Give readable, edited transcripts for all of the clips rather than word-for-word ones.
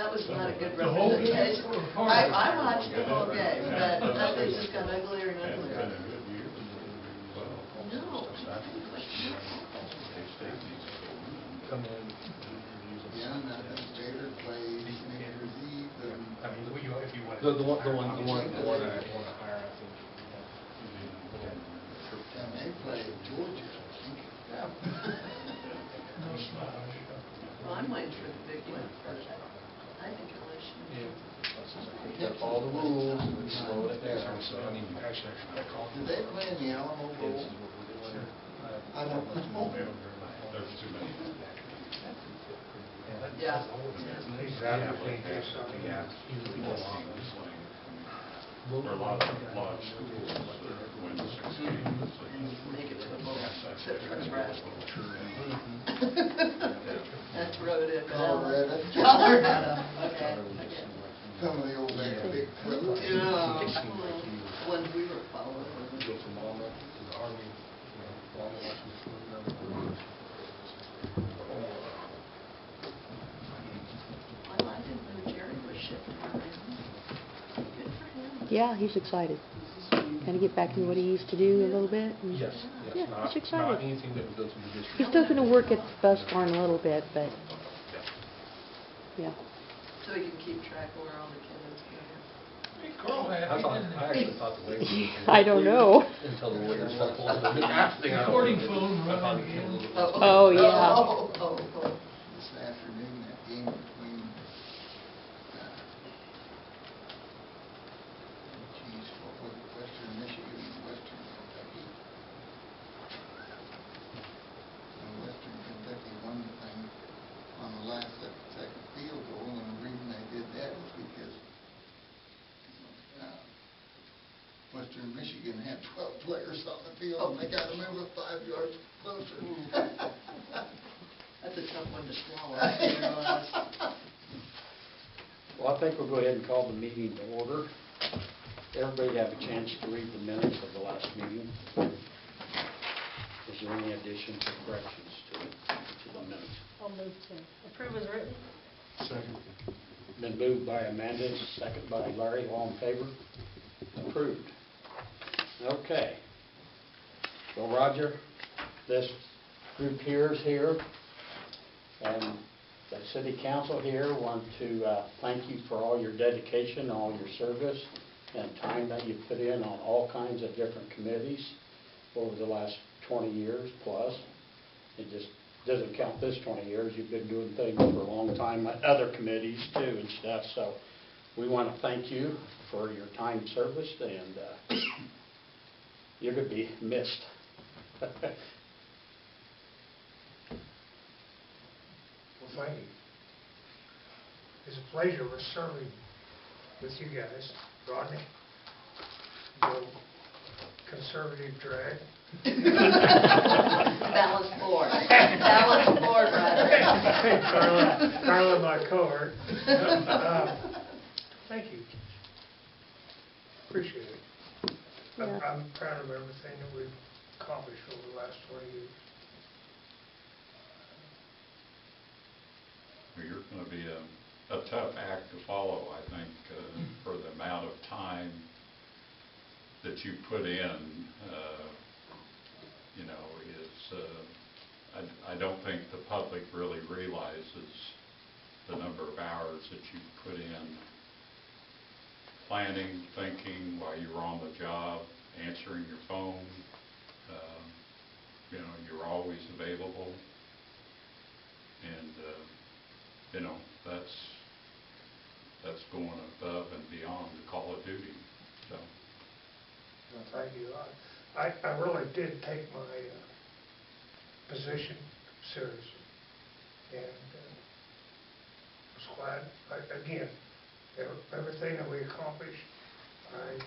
that was not a good The whole game representation. or the part? I watched the whole game, but that thing just got uglier and uglier. No. Come in. Yeah, and that Vader plays New Year's Eve, and I mean, if you want. The one I want to hire, I think. and they play Georgia, I think. No slouch. Well, I'm waiting for the big one. I think LSU. Yeah. All the rules, and slow it down. So, I mean, actually, I called. Did they play in the Alamo Bowl? I don't know. There's too many. Yeah. Exactly. Yeah. For a lot of schools win 6 games. Make it to the bowl, except for Nebraska. That's Rhoda. Colorado. Colorado, okay. Some of the old big clubs. Yeah. Ones we were following. Go from Mama to the Army, Mama watching the food. Well, I didn't know Jerry was shifting around. Good for him. Yeah, he's excited. Kind of get back to what he used to do a little bit. And Yes, Yeah, not, he's not excited. anything that would go through the district. He's still going to work at the bus barn a little bit, but yeah. So he can keep track of where all the kids go. Hey, Carl, I actually thought the way. I don't know. Until the Warriors got pulled. The last thing I Recording did, phone I thought running it was a again. little- Oh, yeah. Oh. This afternoon, that game between, what was it, Western Michigan and Western Kentucky. Western Kentucky won the thing on the last second field goal, and the reason they did that is because Western Michigan had 12 players on the field, and they got to move it 5 yards closer. That's a tough one to swallow. You know, Well, I think we'll go ahead and call the meeting to order. Everybody have a chance to read the minutes of the last meeting. Is there any additions or corrections to the minutes? I'll move to approve as written. Second. Been moved by Amanda, second by Larry. All in favor? Approved. Okay. Well, Roger, this group here is here, and the city council here want to thank you for all your dedication, all your service, and time that you put in on all kinds of different committees over the last 20 years plus. It just doesn't count this 20 years. You've been doing things for a long time at other committees too and stuff. So we want to thank you for your time service, and you're going to be missed. Well, thank you. It's a pleasure serving with you guys. Rodney, the conservative drag. Balanced board. Balanced board, Roger. Carla, my cohort. Thank you. Appreciate it. Yeah. I'm proud of everything that we've accomplished over the last 20 years. You're going to be a tough act to follow, I think, for the amount of time that you put in, you know, is, I don't think the public really realizes the number of hours that you put in planning, thinking while you were on the job, answering your phone. You know, you're always available. And, you know, that's going above and beyond the call of duty. So. Well, thank you. I really did take my position seriously, and was glad. Again, everything that we accomplished, I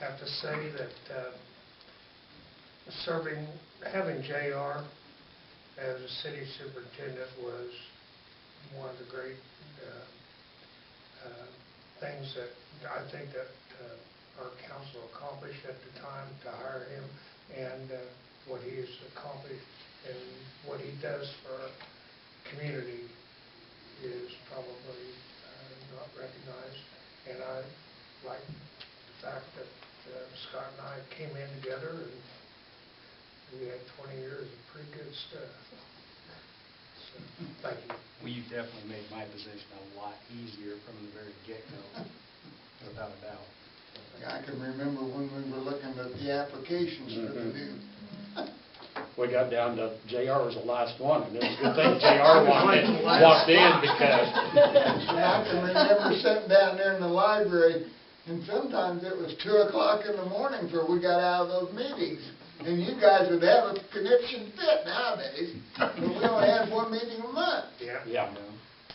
have to say that having JR as a city superintendent was one of the great things that I think that our council accomplished at the time to hire him, and what he has accomplished and what he does for community is probably not recognized. And I like the fact that Scott and I came in together and we had 20 years of pretty good stuff. So, thank you. Well, you definitely made my position a lot easier from the very get-go, without a doubt. I can remember when we were looking at the applications for the new. We got down to JR was the last one, and it was a good thing JR walked in because And I can remember sitting down there in the library, and sometimes it was 2 o'clock in the morning before we got out of those meetings. And you guys would have a conniption fit nowadays, but we only had one meeting a month. Yeah. yeah.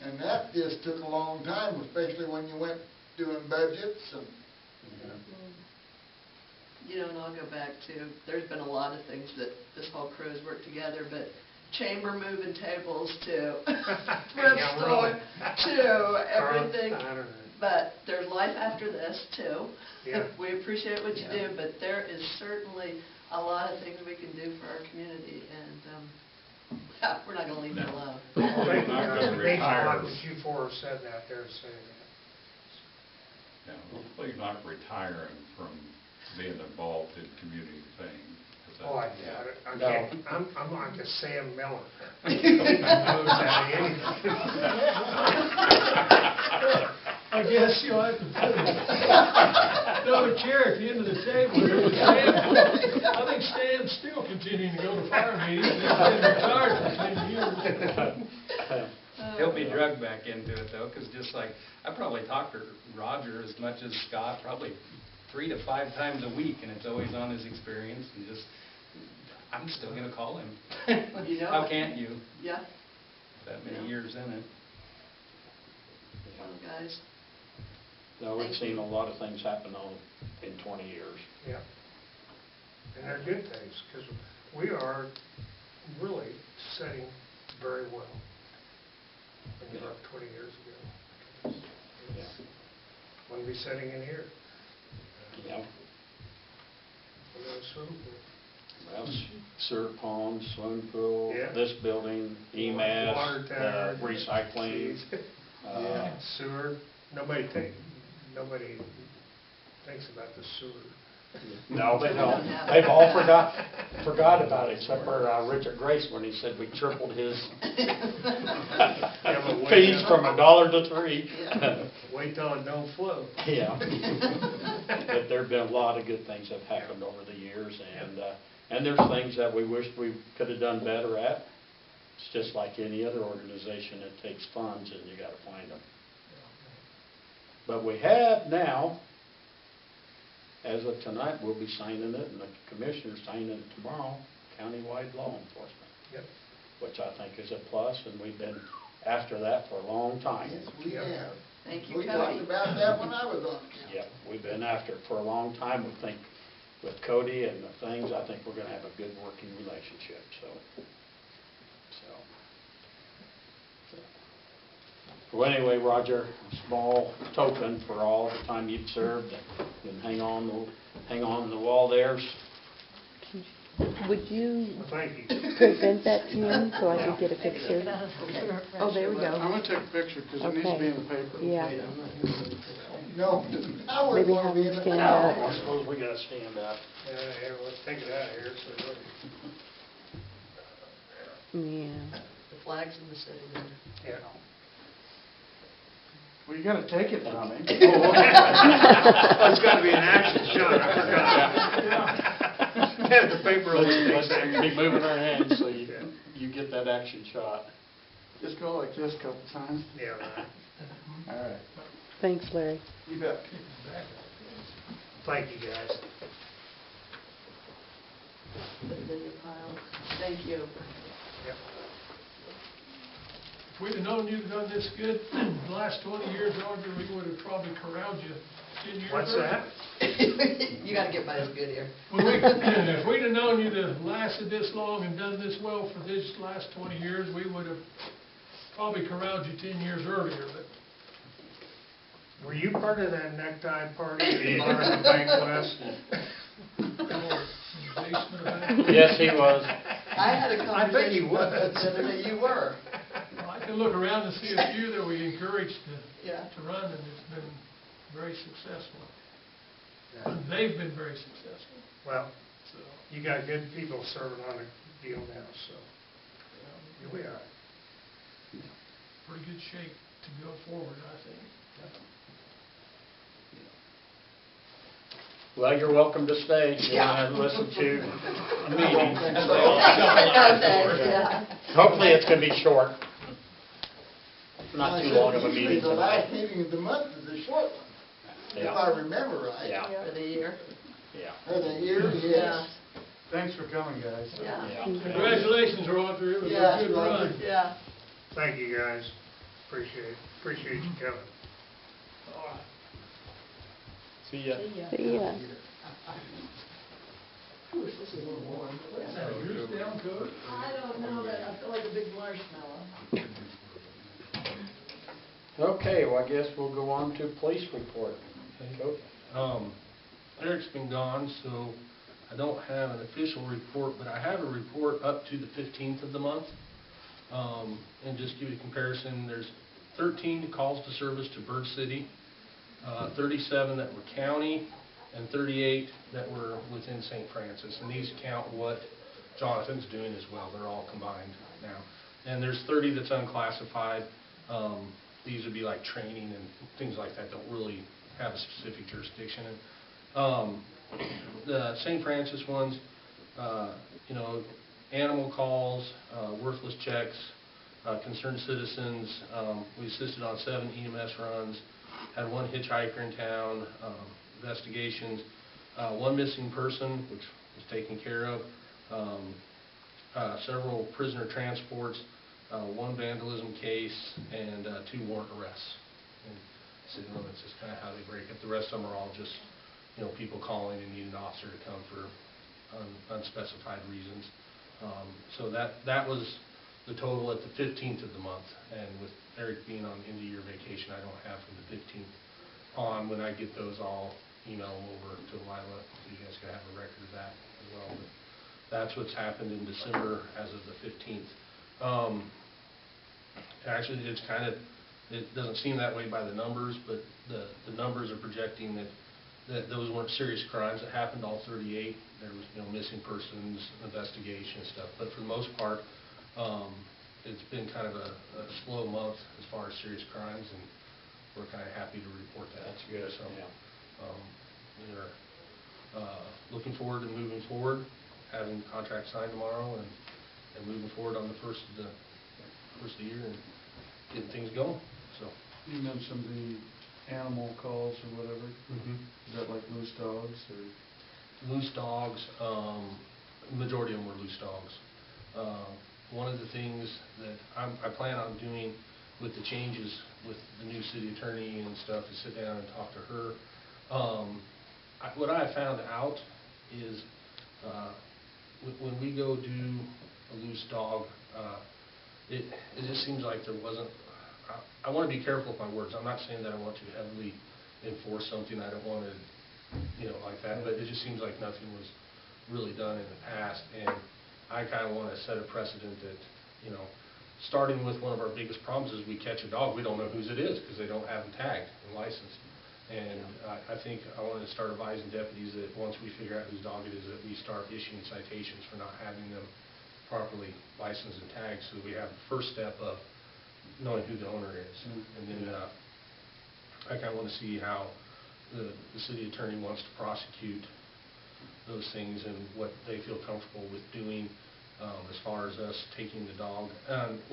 And that just took a long time, especially when you went doing budgets and. You know, and I'll go back to, there's been a lot of things that this whole crew has worked together, but chamber moving tables to thrift Yeah, store really. to everything. I don't know. But there's life after this too. Yeah. We appreciate what you Yeah. do, but there is certainly a lot of things we can do for our community, and we're not going to leave it alone. Thank you. Not gonna It means a lot retire. that you four have said that there, saying that. Yeah, hopefully you're not retiring from being involved in community things. 'cause Oh, I that's- doubt it. I No. can't, I'm like a Sam Miller. Knows how to anything. I guess you'll have to put another chair at the end of the table. I think Stan's still continuing to go to fire meetings. He's been retired for 10 years. He'll be drugged back into it, though, because just like, I probably talk to Roger as much as Scott, probably 3 to 5 times a week, and it's always on his experience, and just, I'm still going to call him. You know How it. can't you, Yeah, that many Yeah. years in it? well, guys, No, we've seen a lot of things happen in 20 years. Yeah. And they're good things, because we are really setting very well. When you look 20 years ago. It's- Wouldn't be sitting in here. Yeah. With a swimming pool. Well, sewer pond, swimming pool, Yeah. this building, EMS, Water tower. recycling. Yeah, sewer, nobody thinks about the sewer. No, they don't. They've all forgot about it, except for Richard Grace when he said we tripled his but wait fees till- from $1 to $3. Wait till it don't flow. Yeah. But there've been a lot of good things that have happened over the years, and there's things that we wish we could have done better at. It's just like any other organization, it takes funds and you gotta find them. But we have now, as of tonight, we'll be signing it, and the commissioner's signing it tomorrow, countywide law enforcement, Yep. which I think is a plus, and we've been after that for a long time. Yes, we have. thank you, We Cody. talked about that when I was on council. Yep, we've been after it for a long time. We think with Cody and the things, I think we're gonna have a good working relationship, so. Well, anyway, Roger, a small token for all the time you've served, and hang on the wall there. Would you Well, thank you. present that to me so I can get a picture? Oh, there we I'm go. gonna take a picture because it needs to be in the paper. Yeah. No, I Maybe wouldn't want have to be him in it. stand I up. suppose we gotta stand up. Here, let's take it out of here, so look. Yeah. The flag's in the city there. Yeah. Well, you gotta take it from me. That's gotta be an action shot, I forgot. Have the paper over Let's there. be moving our hands so you get that action shot. Just go like this a couple times. Yeah, right. All right. Thanks, Larry. You bet. Thank you, guys. Put it in your pile. Thank you. Yep. If we'd have known you'd done this good the last 20 years, Roger, we would have probably corralled you 10 years What's earlier. that? You got to get by as good here. If we'd have known you'd have lasted this long and done this well for this last 20 years, we would have probably corralled you 10 years earlier, but Were you part of that necktie party at the bar in Bank West? basement of that. Yes, he was. I had a I think he conversation about that was. the other day. You were. I can look around and see a few that we encouraged Yeah. to run, and it's been very successful. Yeah. They've been very successful, Well, so. you got good people serving on the deal now, so here we are. Pretty good shape to go forward, I think. Well, you're welcome to stay Yeah. and listen to I the don't meeting. think No, so. thanks, yeah. Hopefully it's going to be short. Not too long of a Usually meeting the last tonight. meeting of the month is a short one, if Yeah. I remember right. Yeah. For the year. Yeah. Or the year, yes. Thanks for coming, guys. Yeah. Yeah. Congratulations, Roger, it was Yeah. a good run. Yeah. Thank you, guys. Appreciate you coming. See ya. See ya. Ooh, this is a little warm. Is that a goose down coat? I don't know, but I feel like a big marshmallow. Okay, well, I guess we'll go on to police report. Go. Eric's been gone, so I don't have an official report, but I have a report up to the 15th of the month. And just give you a comparison, there's 13 calls to service to Bird City, 37 that were county, and 38 that were within St. Francis. And these count what Jonathan's doing as well. They're all combined now. And there's 30 that's unclassified. These would be like training and things like that, don't really have a specific jurisdiction. The St. Francis ones, animal calls, worthless checks, concerned citizens. We assisted on 7 EMS runs, had 1 hitchhiker in town, investigations, 1 missing person, which was taken care of, several prisoner transports, 1 vandalism case, and 2 warrant arrests. And city limits is kind of how they break it. The rest of them are all just, people calling and needing an officer to come for unspecified reasons. So that was the total at the 15th of the month. And with Eric being on end-of-year vacation, I don't have from the 15th on. When I get those, I'll email them over to Lila, so you guys can have a record of that as well. But that's what's happened in December as of the 15th. Actually, it doesn't seem that way by the numbers, but the numbers are projecting that those weren't serious crimes that happened, all 38. There was, missing persons, investigation and stuff. But for the most part, it's been kind of a slow month as far as serious crimes, and we're kind of happy to report that. That's good, So, yeah. we're looking forward to moving forward, having the contract signed tomorrow, and moving forward on the first of the year and getting things going. So. You mentioned the animal calls or whatever. Is that like loose dogs or? Loose dogs, majority of them were loose dogs. One of the things that I plan on doing with the changes with the new city attorney and stuff is sit down and talk to her. What I found out is when we go do a loose dog, it just seems like there wasn't. I want to be careful with my words. I'm not saying that I want to heavily enforce something. I don't want to, like that. But it just seems like nothing was really done in the past. And I kind of want to set a precedent that, starting with one of our biggest problems is we catch a dog, we don't know whose it is because they don't have them tagged and licensed. And I think I want to start advising deputies that once we figure out whose dog it is, that we start issuing citations for not having them properly licensed and tagged, so we have the first step of knowing who the owner is. And then I kind of want to see how the city attorney wants to prosecute those things and what they feel comfortable with doing as far as us taking the dog.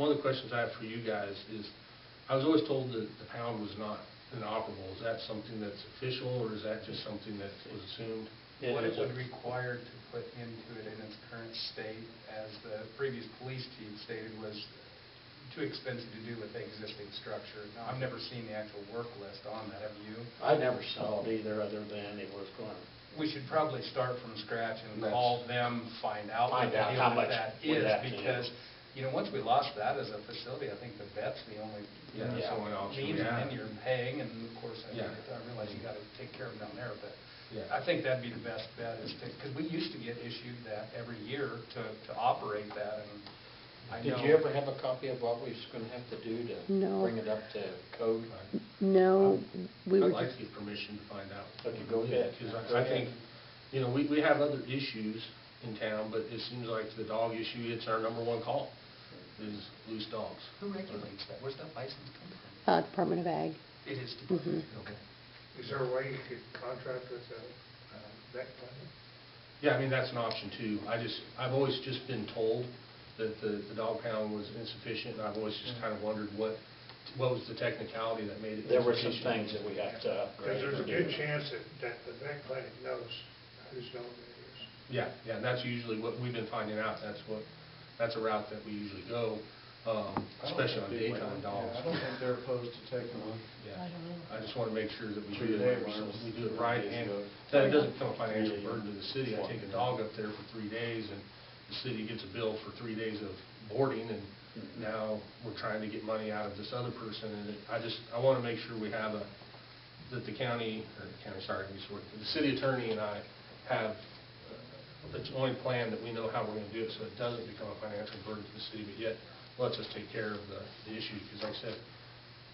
One of the questions I have for you guys is, I was always told that the pound was not inoperable. Is that something that's official, or is that just something that was assumed? What it would require to put into it in its current state, as the previous police chief stated, was too expensive to do with the existing structure. I've never seen the actual work list on that, have you? I never saw it either, other than it was going. We should probably start from scratch and call them, find out what Find the out deal how with much that we'd is, have to because, once we lost that as a facility, I think the vet's the only, Yeah, that's the only option we means, have. and you're paying, and of course, I Yeah. realize you gotta take care of them down there, but Yeah. I think that'd be the best bet, is to, because we used to get issued that every year to operate that, and I Did know. you ever have a copy of what we was gonna have to do to No. bring it up to code? No, we were I'd like just, to get permission to find out. Okay, go ahead. Because Go I think, ahead. you know, we have other issues in town, but it seems like the dog issue, it's our number one call, is loose dogs. Who regulates that? Where's that license come from? Department of Ag. It is Mhm. Okay. Is there a way you could contract with a vet clinic? Yeah, I mean, that's an option too. I've always just been told that the dog pound was insufficient, and I've always just kind of wondered what was the technicality that made it There were some insufficient. things that we have to upgrade. Because there's a or good do. chance that the vet clinic knows whose dog it is. Yeah, and that's usually what we've been finding out. That's a route that we usually go, especially on daytime dogs. Yeah, I don't think they're opposed to taking on. Yeah. I don't know. I just want to make sure that we do 3 it, days. we do it right, and that it doesn't become a financial burden to the city. I take a dog up there for 3 days, and the city gets a bill for 3 days of boarding, and now we're trying to get money out of this other person, and I want to make sure we have that the city attorney and I have a joint plan that we know how we're going to do it, so it doesn't become a financial burden to the city, but yet lets us take care of the issue, because like I said,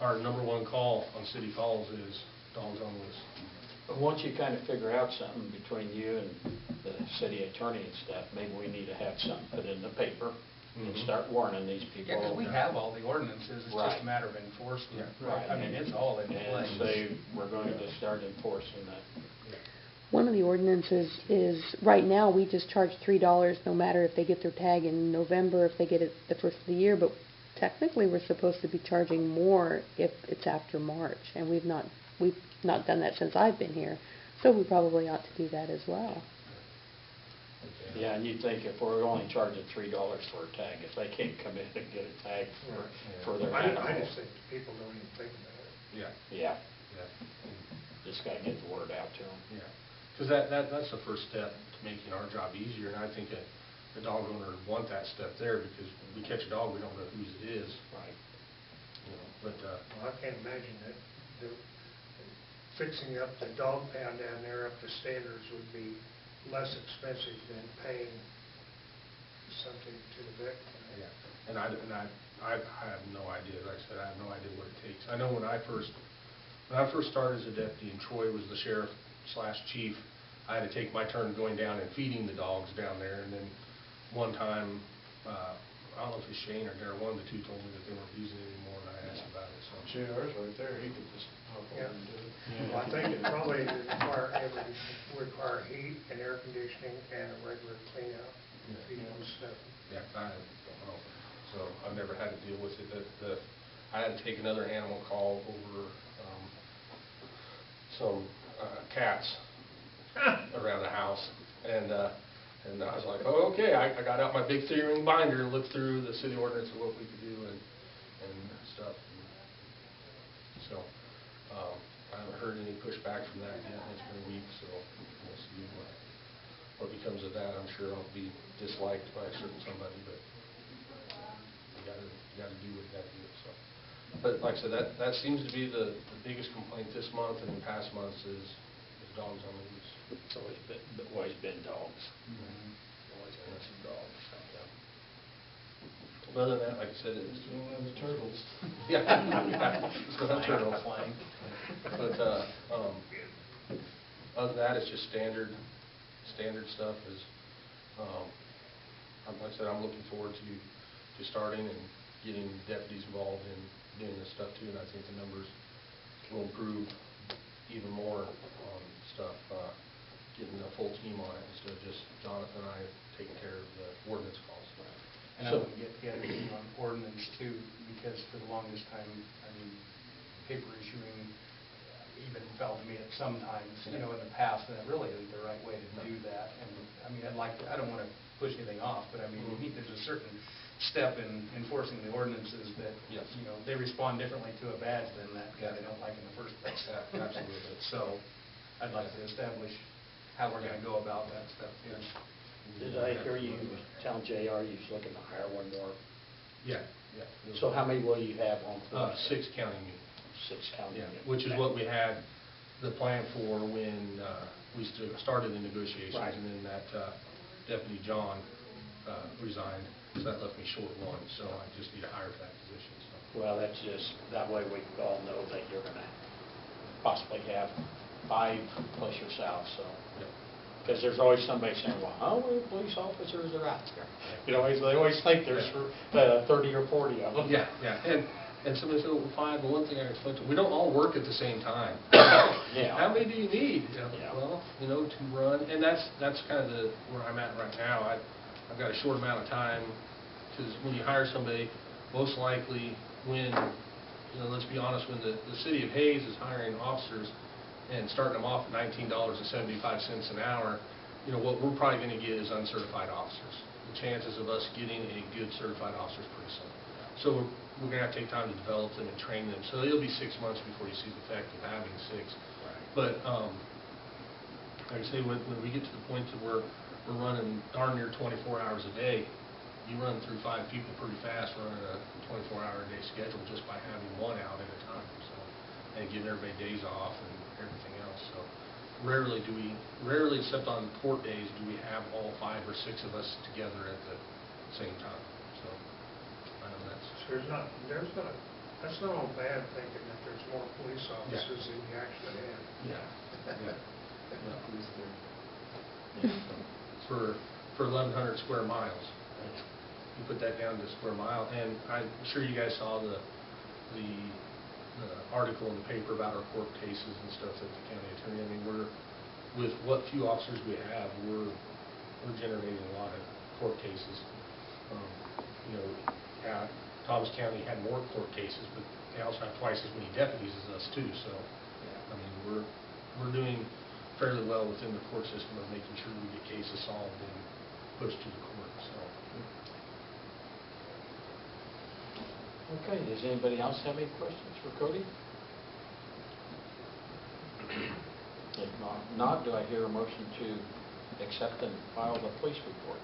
our number one call on city calls is dogs on loose. But once you kind of figure out something between you and the city attorney and stuff, maybe we need to have something put in the paper and Mhm. start warning these people. Yeah, because we have all the ordinances, it's just Right. a matter of enforcement. Yeah. Right. I mean, it's all in And place. say, we're going to start enforcing that. One of the ordinances is, right now, we just charge $3 no matter if they get their tag in November, if they get it the first of the year, but technically, we're supposed to be charging more if it's after March, and we've not done that since I've been here, so we probably ought to do that as well. Yeah, and you'd think if we're only charging $3 for a tag, if they can't come in and get a tag for their I animal. just think people don't even think about it. Yeah, Yeah, yeah. just gotta get the word out to them. Yeah, because that's the first step to making our job easier, and I think the dog owner would want that step there, because when we catch a dog, we don't know whose it is, Right. you know, but, Well, I can't imagine that fixing up the dog pound down there up to standards would be less expensive than paying something to the vet clinic. yeah, and I have no idea, like I said, I have no idea what it takes. I know when I first started as a deputy and Troy was the sheriff/chief, I had to take my turn going down and feeding the dogs down there, and then one time, I don't know if it was Shane or Darrell, one of the two told me that they weren't using it anymore, and I asked about it, so. JR's right there, he could just hop over and do it. Well, I think it probably would require heat and air conditioning and a regular clean out if you don't sniff. Yeah, I don't know, so I've never had to deal with it. I had to take another animal call over some cats around the house, and I was like, oh, okay, I got out my big 3-ring binder and looked through the city ordinance of what we could do and stuff. So, I haven't heard any pushback from that yet. It's been a week, so we'll see what becomes of that. I'm sure I'll be disliked by a certain somebody, but you gotta do what you gotta do, so. But like I said, that seems to be the biggest complaint this month and in past months is dogs on the loose. It's always been dogs. Always been some dogs. But other than that, like I said, it's. Still have the turtles. Yeah, still have turtles. But, other than that, it's just standard stuff is, like I said, I'm looking forward to starting and getting deputies involved in doing this stuff too, and I think the numbers will improve even more on stuff, getting a full team on it instead of just Jonathan and I taking care of the ordinance calls. And I would get together with you on ordinance too, because for the longest time, I mean, paper issuing even felt to me at some times, you know, in the past, that really isn't the right way to do that. And, I mean, I don't want to push anything off, but I mean, there's a certain step in enforcing the ordinances that, Yes. you know, they respond differently to a badge than that guy they don't like in the first place. Yeah, absolutely. So, I'd like to establish how we're going to go about that stuff too. Did I hear you tell JR you was looking to hire one more? Yeah. So how many will you have on? 6 counting me. 6 county. Yeah, which is what we had the plan for when we started the negotiations. Right. And then that Deputy John resigned, so that left me short one, so I just need to hire for that position, so. Well, that's just, that way we all know that you're gonna possibly have 5 plus yourself, so. Yep. Because there's always somebody saying, well, how many police officers are out there? You know, they always think there's 30 or 40 of them. Yeah, and somebody said, well, 5, but one thing I explained to them, we don't all work at the same time. Yeah. How many do you need? You know, Yeah. well, to run, and that's kind of where I'm at right now. I've got a short amount of time, because when you hire somebody, most likely when, let's be honest, when the city of Hayes is hiring officers and starting them off at $19.75 an hour, what we're probably going to get is uncertified officers. The chances of us getting a good certified officer is pretty slim. So we're going to have to take time to develop them and train them. So it'll be 6 months before you see the effect of having 6. But like I say, when we get to the point to where we're running darn near 24 hours a day, you run through 5 people pretty fast running a 24-hour-a-day schedule just by having one out at a time. So, and giving everybody days off and everything else. So rarely except on court days, do we have all 5 or 6 of us together at the same time. So I know that's. So that's not all bad thinking that there's more police officers than you actually have. Yeah. For 1,100 square miles. You put that down to square mile, and I'm sure you guys saw the article in the paper about our court cases and stuff at the county attorney. I mean, with what few officers we have, we're generating a lot of court cases. Thomas County had more court cases, but they also have twice as many deputies as us too. So, I mean, we're doing fairly well within the court system of making sure we get cases solved and pushed to the court. So. Okay, does anybody else have any questions for Cody? If not, do I hear a motion to accept and file the police report?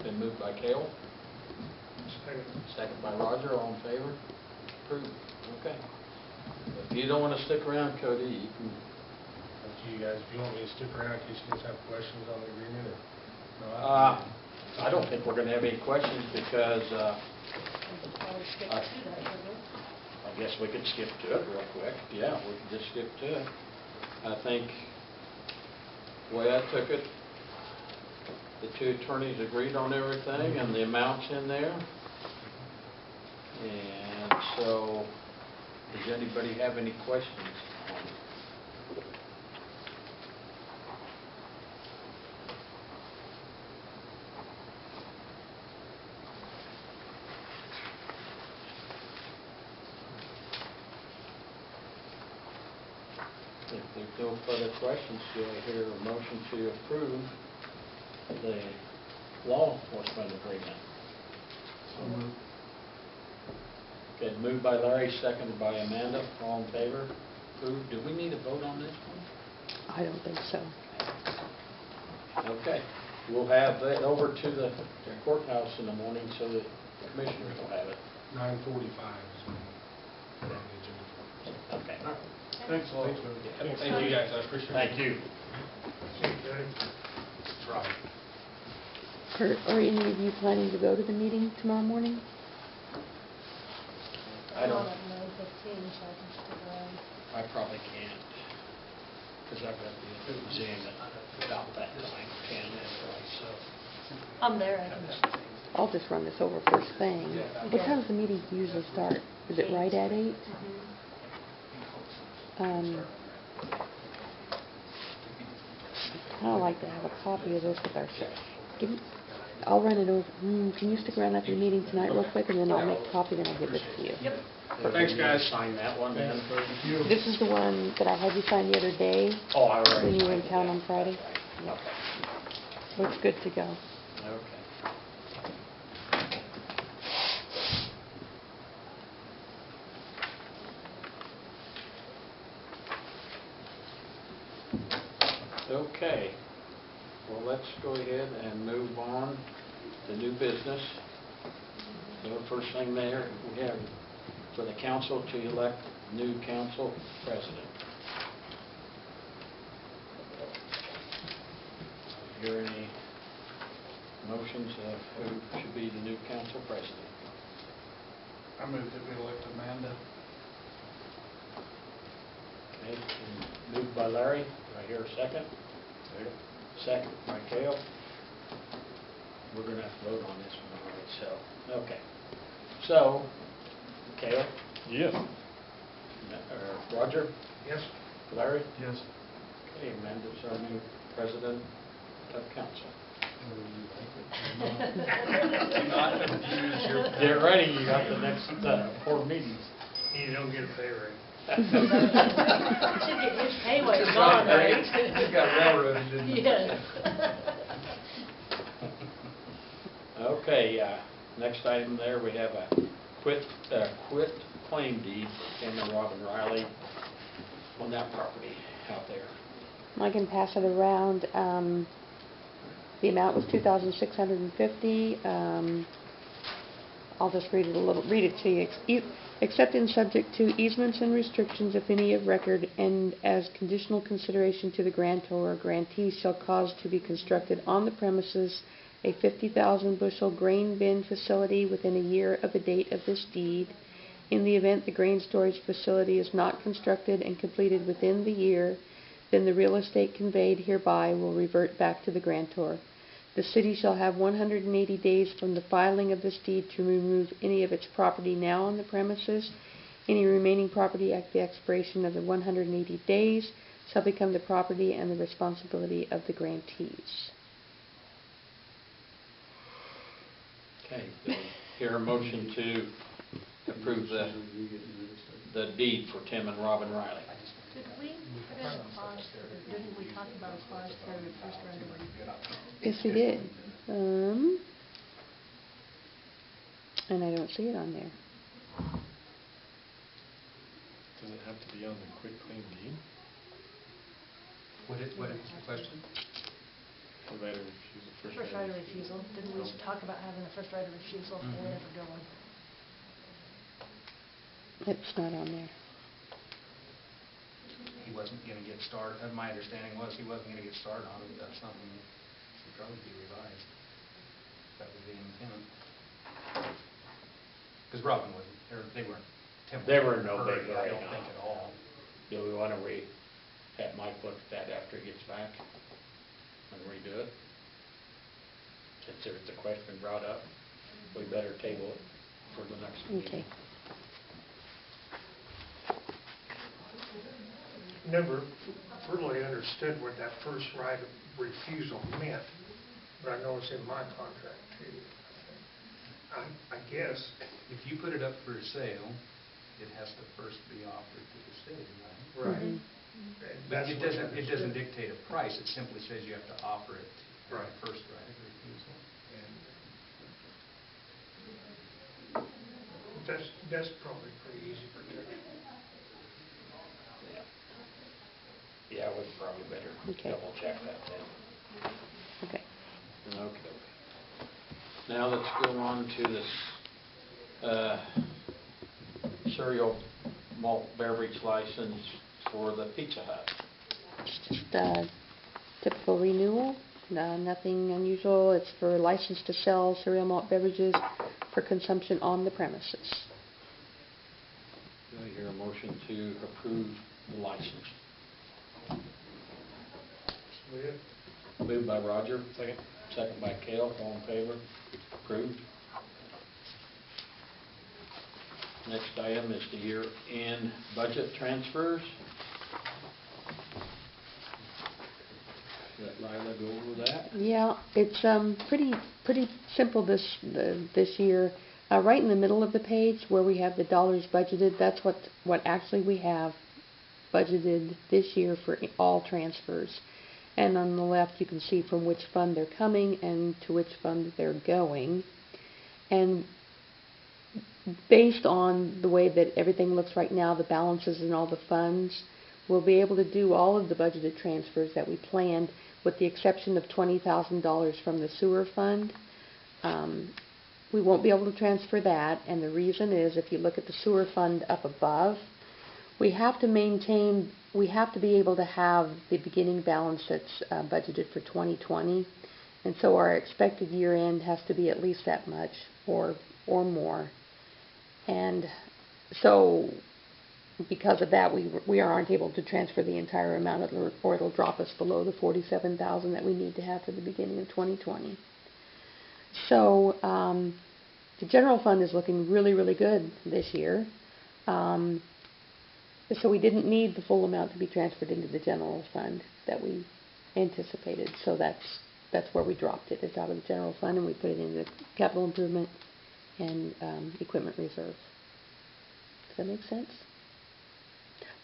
Been moved by Cale. Second by Roger, all in favor? Approved. Okay. If you don't want to stick around, Cody, you can... Up to you guys. If you want me to stick around in case you guys have questions on the agreement, or no? I don't think we're going to have any questions because I guess we could skip to it real quick. Yeah, we can just skip to it. I think the way I took it, the 2 attorneys agreed on everything and the amounts in there. And so, does anybody have any questions on it? If there's no further questions, do I hear a motion to approve the law enforcement agreement? So moved. Okay, moved by Larry, seconded by Amanda. All in favor? Approved. Do we need a vote on this one? I don't think so. Okay. We'll have that over to the courthouse in the morning so that the commissioners will have it. 9:45 is when we're on the agenda for it. Okay. Thanks a lot. Thank you guys, I appreciate it. Thank you. That's right. Are any of you planning to go to the meeting tomorrow morning? I don't. I'm on at 9:15, so I can stick around. I probably can't, because I've got the exam at about that time, 10 anyway, so. I'm there, I can. I'll just run this over first thing. What time does the meeting usually start? Is it right at 8? I'd like to have a copy of this with our... I'll run it over. Can you stick around after the meeting tonight real quick, and then I'll make a copy, then I'll give it to you. Yep. Thanks, guys. Sign that one then. This is the one that I had you sign the other day Oh, I already. when you were in town on Friday. Okay. Looks good to go. Okay. Okay. Well, let's go ahead and move on to new business. So the first thing there, we have for the council to elect new council president. Hear any motions of who should be the new council president. I move that we elect Amanda. Okay, and moved by Larry. Do I hear a second? Second by Cale. We're going to have to vote on this one, all right, so, okay. So, Cale? Yes. Roger? Yes? Larry? Yes. Okay, Amanda's our new president of council. Do not abuse your power. Get ready, you got the next 4 meetings. You don't get a pay raise. Should get his pay wage on, right? He got railroaded, didn't he? Yes. Okay, next item there, we have a quit claim deed for Tim and Robin Riley on that property out there. I can pass it around. The amount was $2,650. I'll just read it to you. Except in subject to easements and restrictions, if any of record, and as conditional consideration to the grantor or grantee shall cause to be constructed on the premises a 50,000 bushel grain bin facility within a year of the date of this deed. In the event the grain storage facility is not constructed and completed within the year, then the real estate conveyed hereby will revert back to the grantor. The city shall have 180 days from the filing of this deed to remove any of its property now on the premises. Any remaining property at the expiration of the 180 days shall become the property and the responsibility of the grantees. Okay, do I hear a motion to approve the deed for Tim and Robin Riley? Did we put in a clause, didn't we talk about a clause for the first right of way? Yes, we did. And I don't see it on there. Does it have to be on the quick claim deed? What is the question? Or right of refusal? First right of refusal, didn't we talk about having a first right of refusal if they ever go on? It's not on there. He wasn't going to get started, my understanding was he wasn't going to get started on it, that's something that should probably be revised. That was the intent. Because Robin wasn't, or they weren't. Tim They were in wasn't no big hurry, hurry, I don't no. think at all. Do we want to have Mike look at that after he gets back and redo it? Since there's a question brought up, we better table it for the next meeting. Okay. Never really understood what that first right of refusal meant, but I know it's in my contract too. I guess. If you put it up for sale, it has to first be offered to the city, right? Right. Mhm. But That's it what doesn't dictate a price, it simply says you have to offer it Right. first right of refusal. That's probably pretty easy protection. Yeah, we probably better Okay. double check that then. Okay. Okay. Now let's go on to this cereal malt beverage license for the Pizza Hut. It's just a typical renewal, nothing unusual. It's for license to sell cereal malt beverages for consumption on the premises. Do I hear a motion to approve the license? Moved by Roger. Second. Second by Cale. All in favor? Approved. Next item is the year-end budget transfers. Let Lila go over that. Yeah, it's pretty simple this year. Right in the middle of the page where we have the dollars budgeted, that's what actually we have budgeted this year for all transfers. And on the left you can see from which fund they're coming and to which fund they're going. And based on the way that everything looks right now, the balances in all the funds, we'll be able to do all of the budgeted transfers that we planned, with the exception of $20,000 from the sewer fund. We won't be able to transfer that, and the reason is, if you look at the sewer fund up above, we have to be able to have the beginning balance that's budgeted for 2020, And so our expected year end has to be at least that much or more. And so because of that, we aren't able to transfer the entire amount, or it'll drop us below the $47,000 that we need to have for the beginning of 2020. So the general fund is looking really, really good this year. So we didn't need the full amount to be transferred into the general fund that we anticipated. So that's where we dropped it. It's out of the general fund, and we put it into capital improvement and equipment reserve. Does that make sense?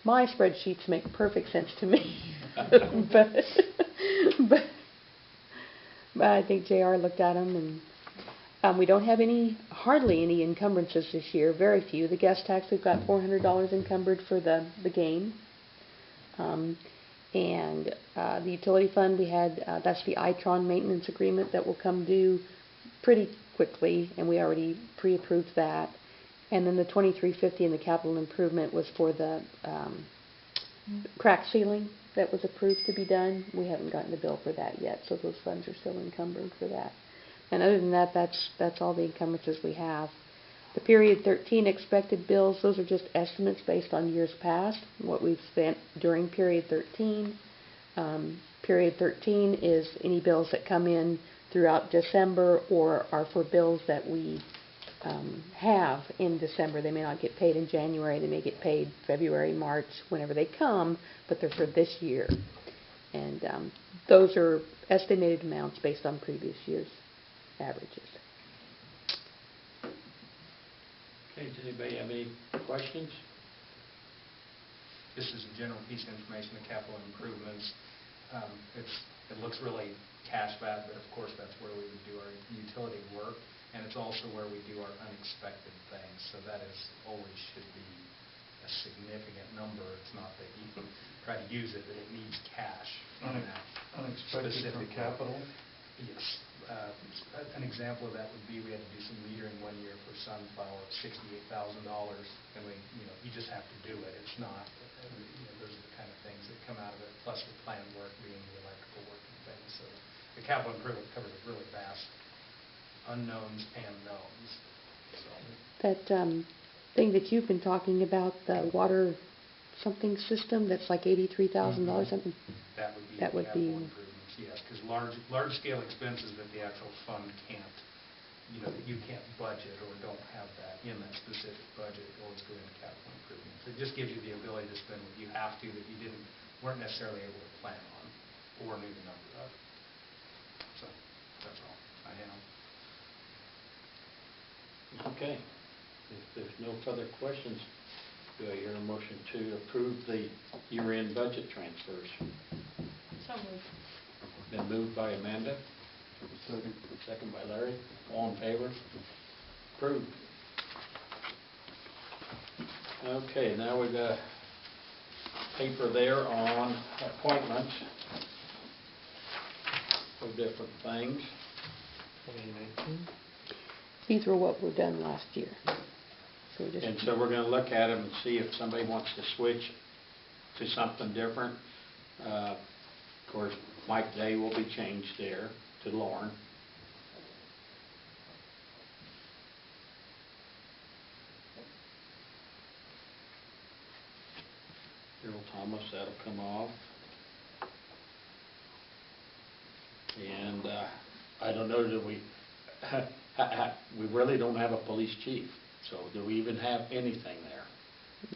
My spreadsheets make perfect sense to me, but I think JR looked at them, and we don't have hardly any encumbrances this year. Very few. The gas tax, we've got $400 encumbered for the game, and the utility fund, we had that's the Itron maintenance agreement that will come due pretty quickly, and we already pre-approved that. And then the $2350 in the capital improvement was for the crack ceiling that was approved to be done. We haven't gotten the bill for that yet, so those funds are still encumbered for that. And other than that, that's all the encumbrances we have. The period 13 expected bills, those are just estimates based on years past, what we've spent during period 13. Period 13 is any bills that come in throughout December or are for bills that we have in December. They may not get paid in January. They may get paid February, March, whenever they come, but they're for this year. And those are estimated amounts based on previous year's averages. Okay, does anybody have any questions? This is a general piece of information, the capital improvements. It looks really cash bad, but of course that's where we would do our utility work. And it's also where we do our unexpected things. So that is always should be a significant number. It's not that you can try to use it, but it needs cash on that. Unexpected from specific capital? Yes. An example of that would be we had to do some metering one year for Sunflower, $68,000, and you just have to do it. It's not, those are the kind of things that come out of it, plus the planned work being the electrical work and things. So the capital improvement covers a really vast unknowns and knowns. So. That thing that you've been talking about, the water something system, that's like $83,000 something. That would be capital improvements, yes, because large scale expenses that the actual fund can't, you can't budget or don't have that in that specific budget, or it's going to capital improvements. It just gives you the ability to spend what you have to that you weren't necessarily able to plan on or knew the number of. So that's all I have. Okay. If there's no further questions, do I hear a motion to approve the year-end budget transfers? So moved. Been moved by Amanda. Second by Larry. All in favor? Approved. Okay, now we've got a paper there on appointments of different things. 2019? These were what were done last year. So And so we're going to look at them and see if somebody wants to switch to something different. Of course, Mike Day will be changed there to Lauren. Harold Thomas, that'll come off. And I don't know, do we really don't have a police chief, so do we even have anything there?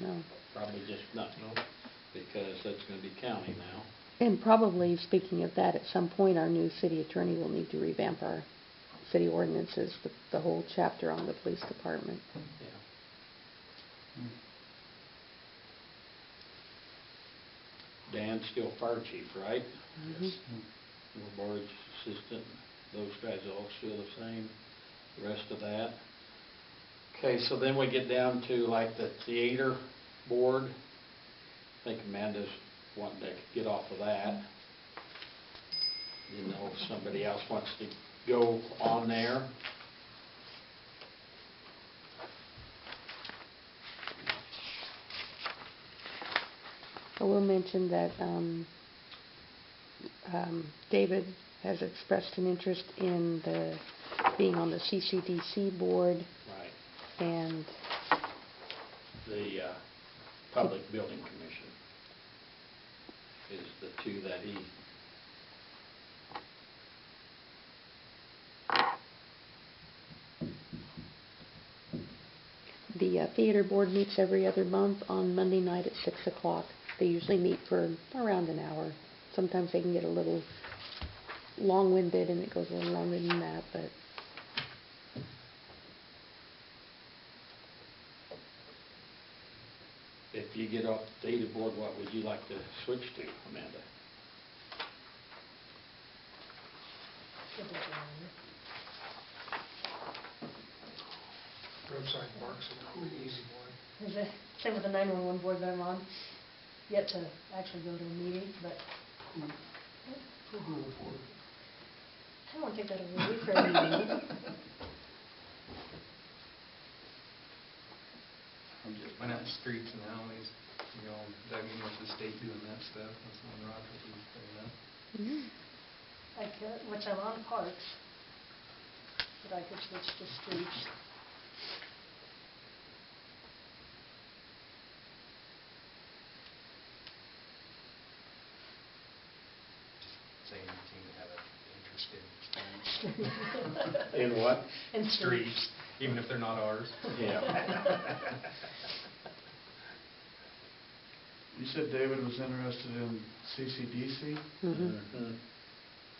No. Probably just nothing, because that's going to be county now. And probably, speaking of that, at some point our new city attorney will need to revamp our city ordinances, the whole chapter on the police department. Yeah. Dan's still fire chief, right? Yes. Barge assistant, those guys all still the same, the rest of that. Okay, so then we get down to like the theater board. I think Amanda's wanting to get off of that. If somebody else wants to go on there. I will mention that David has expressed an interest in being on the CCDC board, Right. and The Public Building Commission is the two that he... the theater board meets every other month on Monday night at 6 o'clock. They usually meet for around an hour. Sometimes they can get a little long-winded, and it goes a little longer than that, but If you get off the data board, what would you like to switch to, Amanda? Roadside Marks is a pretty easy one. Is it, same with the 911 board that I'm on, yet to actually go to a meeting, but Who'll go for it? I don't want to take that away for a meeting. Why not streets and alleys? You know, I mean, with the state doing that stuff, that's when Roger was bringing up. I could, which I'm on parks, but I could switch to streets. Saying you seem to have an interest in streets. In what? And Streets, even if they're not ours. Yeah. You said David was interested in CCDC? mhm. Mhm.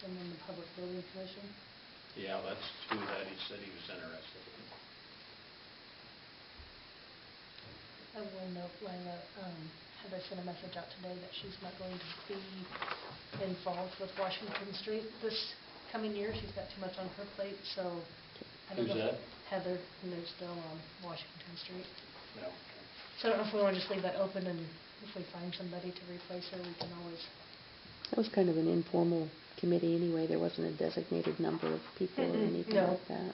And then the Public Building Commission. Yeah, that's two that he said he was interested in. I will note, Lila, Heather sent a message out today that she's not going to be involved with Washington Street this coming year. She's got too much on her plate, so. I don't Who's know if- that? Heather, who lives still on Washington Street. No. So I don't know if we want to just leave that open, and if we find somebody to replace her, we can always. That was kind of an informal committee anyway. There wasn't a designated number of people or anything No. like that.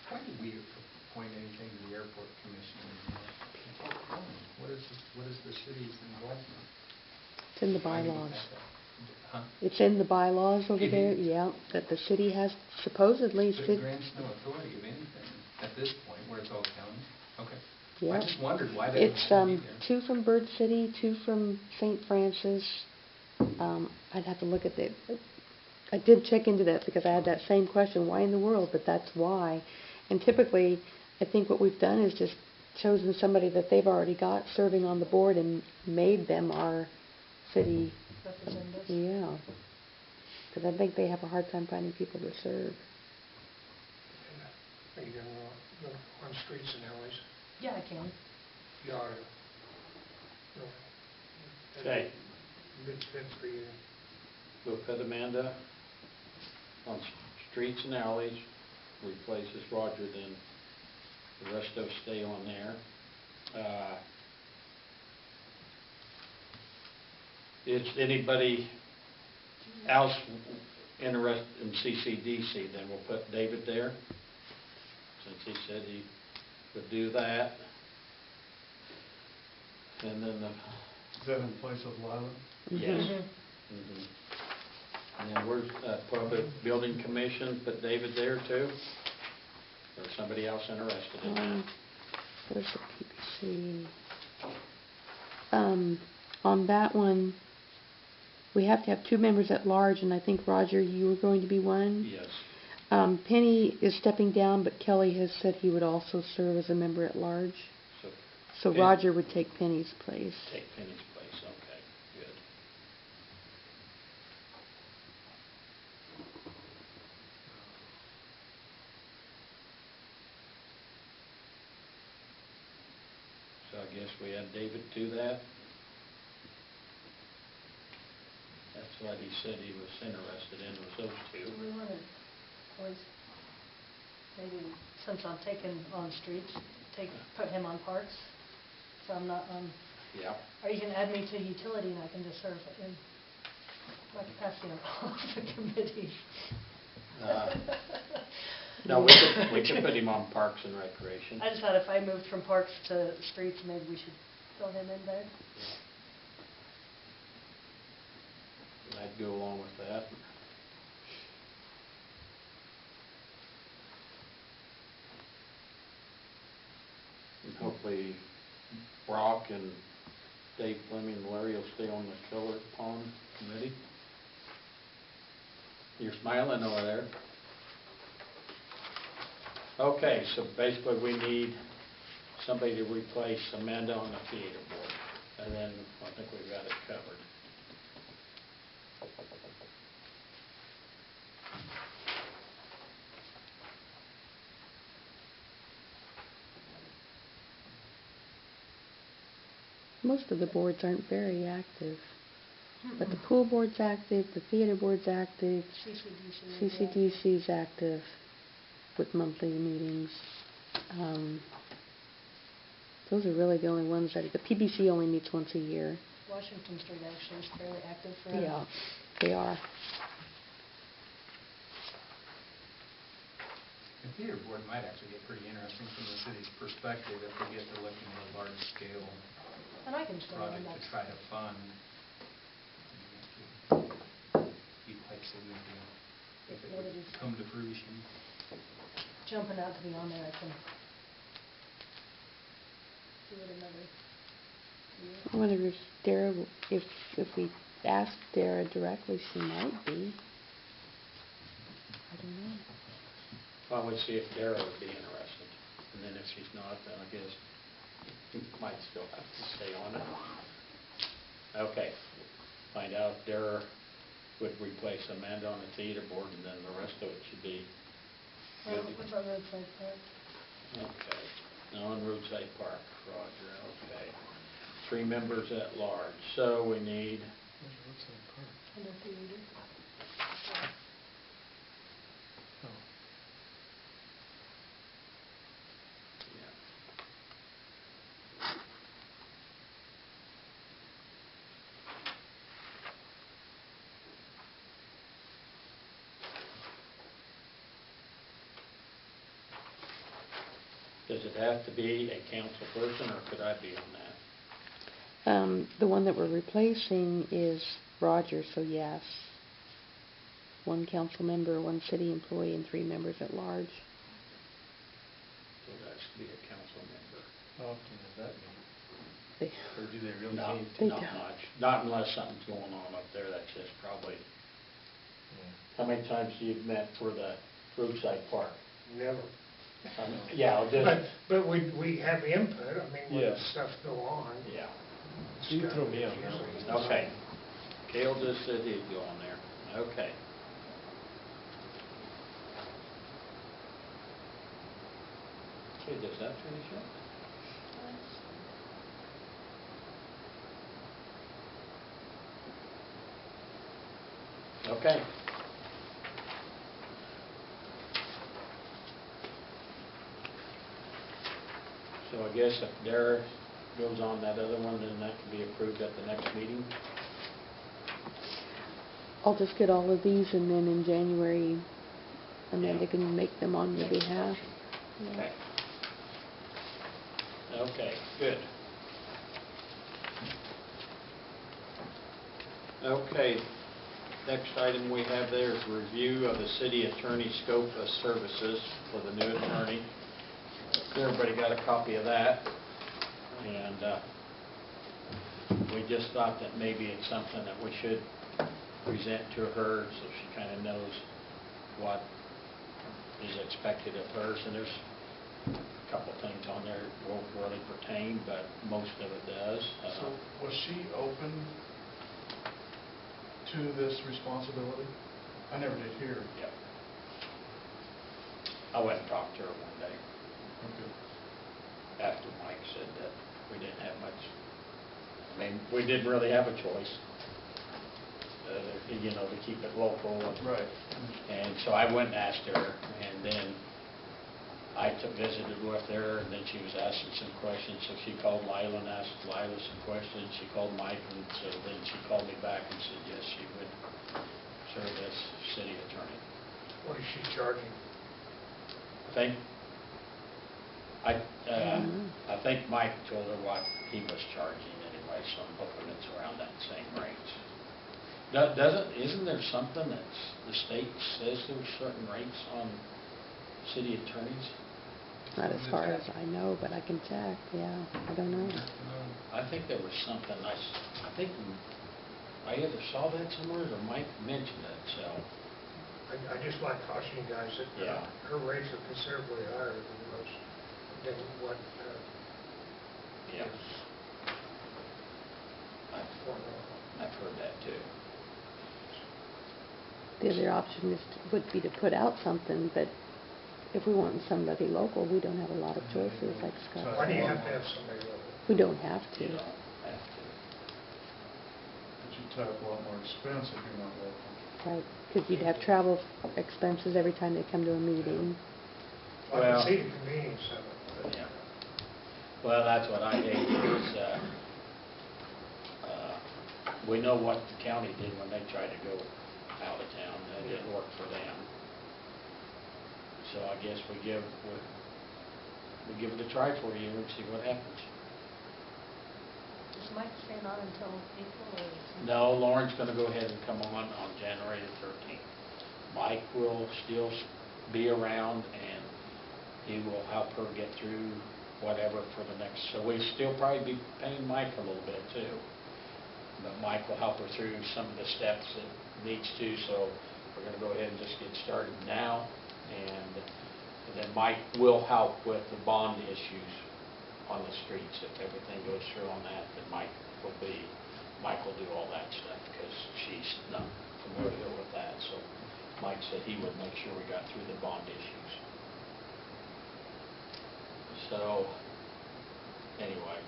Why do we appoint anything to the airport commission? What is the city's involvement? It's in the Why do we bylaws. have that? Huh? It's in the bylaws over It there, is? yeah, that the city has supposedly, But it grants no authority of anything at this point, where it's all county? Okay. yeah. I just wondered why they It's, would be there. 2 from Bird City, 2 from St. Francis. I'd have to look at the, I did check into that because I had that same question, why in the world? But that's why. And typically, I think what we've done is just chosen somebody that they've already got serving on the board and made them our city, Representatives. yeah. Because I think they have a hard time finding people to serve. Are you gonna go on streets and alleys? Yeah, I can. You ought to. No. Okay. Good fit for you. We'll put Amanda on streets and alleys, replaces Roger, then the rest of us stay on there. Is anybody else interested in CCDC? Then we'll put David there, since he said he would do that. And then the, Is that in place of Lila? yes. Mhm. Mhm. And then where's Public Building Commission, put David there too? Or somebody else interested in that? Where's the PPC? On that one, we have to have 2 members at large, and I think, Roger, you were going to be one? Yes. Penny is stepping down, but Kelly has said he would also serve as a member at large. So So Penny- Roger would take Penny's place. take Penny's place, okay, good. So I guess we had David do that. That's what he said he was interested in, was those two. We want to always, maybe since I'm taking on streets, put him on parks, so I'm not on, Yeah. or you can add me to utility and I can just serve in my capacity on all the committees. No, we could put him on Parks and Recreation. I just thought if I moved from parks to streets, maybe we should fill him in there. I'd go along with that. And hopefully Brock and Dave Fleming and Larry will stay on the Killer Pond Committee. You're smiling over there. Okay, so basically we need somebody to replace Amanda on the theater board. And then I think we've got it covered. Most of the boards aren't very active, but the pool board's active, the theater board's active, CCDC's active with monthly meetings. Those are really the only ones that, the PBC only meets once a year. Washington Street actually is fairly active for us. Yeah, they are. The theater board might actually get pretty interesting from the city's perspective if we get to looking at a large scale And I can stay on project that. to try to fund. Be quite significant if it would Nobody's come to fruition. jumping out to be on there, I can do it another year. I wonder if Dara, if we ask Dara directly, she might be. I don't know. Well, we'll see if Dara would be interested. And then if she's not, then I guess we might still have to stay on it. Okay. Find out if Dara would replace Amanda on the theater board, and then the rest of it should be. What's on Roadside Park? Okay. Now on Roadside Park, Roger, okay. 3 members at large. So we need, Under theater. yeah. Does it have to be a council person, or could I be on that? The one that we're replacing is Roger, so yes. 1 council member, 1 city employee, and 3 members at large. So that should be a council member. How often does that mean? They, Or do they really Not, need They not don't. much. Not unless something's going on up there, that's just probably. How many times have you met for the roadside park? Never. Yeah, just, But we have input, I mean, when Yeah. stuff go on. yeah. You can throw me on that one. Okay. Cale just said he'd go on there. Okay. Okay, does that finish up? Okay. So I guess if Dara goes on that other one, then that can be approved at the next meeting? I'll just get all of these, and then in January, Amanda can make them on your behalf. Okay. Okay, good. Okay, next item we have there is review of the city attorney's scope of services for the new attorney. Everybody got a copy of that, and we just thought that maybe it's something that we should present to her so she kind of knows what is expected of her. And there's a couple things on there that won't really pertain, but most of it does. So was she open to this responsibility? I never did hear. Yep. I went and talked to her one day Okay. after Mike said that we didn't have much, I mean, we didn't really have a choice. you know, to keep it local. Right. And so I went and asked her, and then I visited with her, and then she was asking some questions, so she called Lila and asked Lila some questions. She called Mike, and so then she called me back and said, yes, she would serve as city attorney. What is she charging? I think Mike told her what he was charging anyway, so I'm hoping it's around that same range. Isn't there something that's, the state says there's certain rates on city attorneys? Not as far as I know, but I can check, yeah, I don't know. I think there was something, I think I either saw that somewhere or Mike mentioned it, so. I just like cautioning you guys that Yeah. her rates are considerably higher than what Yeah. is I've heard that too. The other option would be to put out something, but if we want somebody local, we don't have a lot of choices, like Scott Why do you said. have to have somebody local? We don't have to. You don't have to. But you tie up a lot more expense if you're not local. Right, because you'd have travel expenses every time they come to a meeting. I Well- can see the convenience of it, but. Yeah. Well, that's what I hate is, we know what the county did when they tried to go out of town. That didn't work for them. So I guess we give it a try for a year and see what happens. Is Mike staying on until April or? is he- No, Lauren's gonna go ahead and come on January the 13th. Mike will still be around, and he will help her get through whatever for the next, so we still probably be paying Mike a little bit too. But Mike will help her through some of the steps that needs to, so we're gonna go ahead and just get started now. And then Mike will help with the bond issues on the streets. If everything goes through on that, then Mike will do all that stuff, because she's not familiar with that. So Mike said he would make sure we got through the bond issues. So, anyway.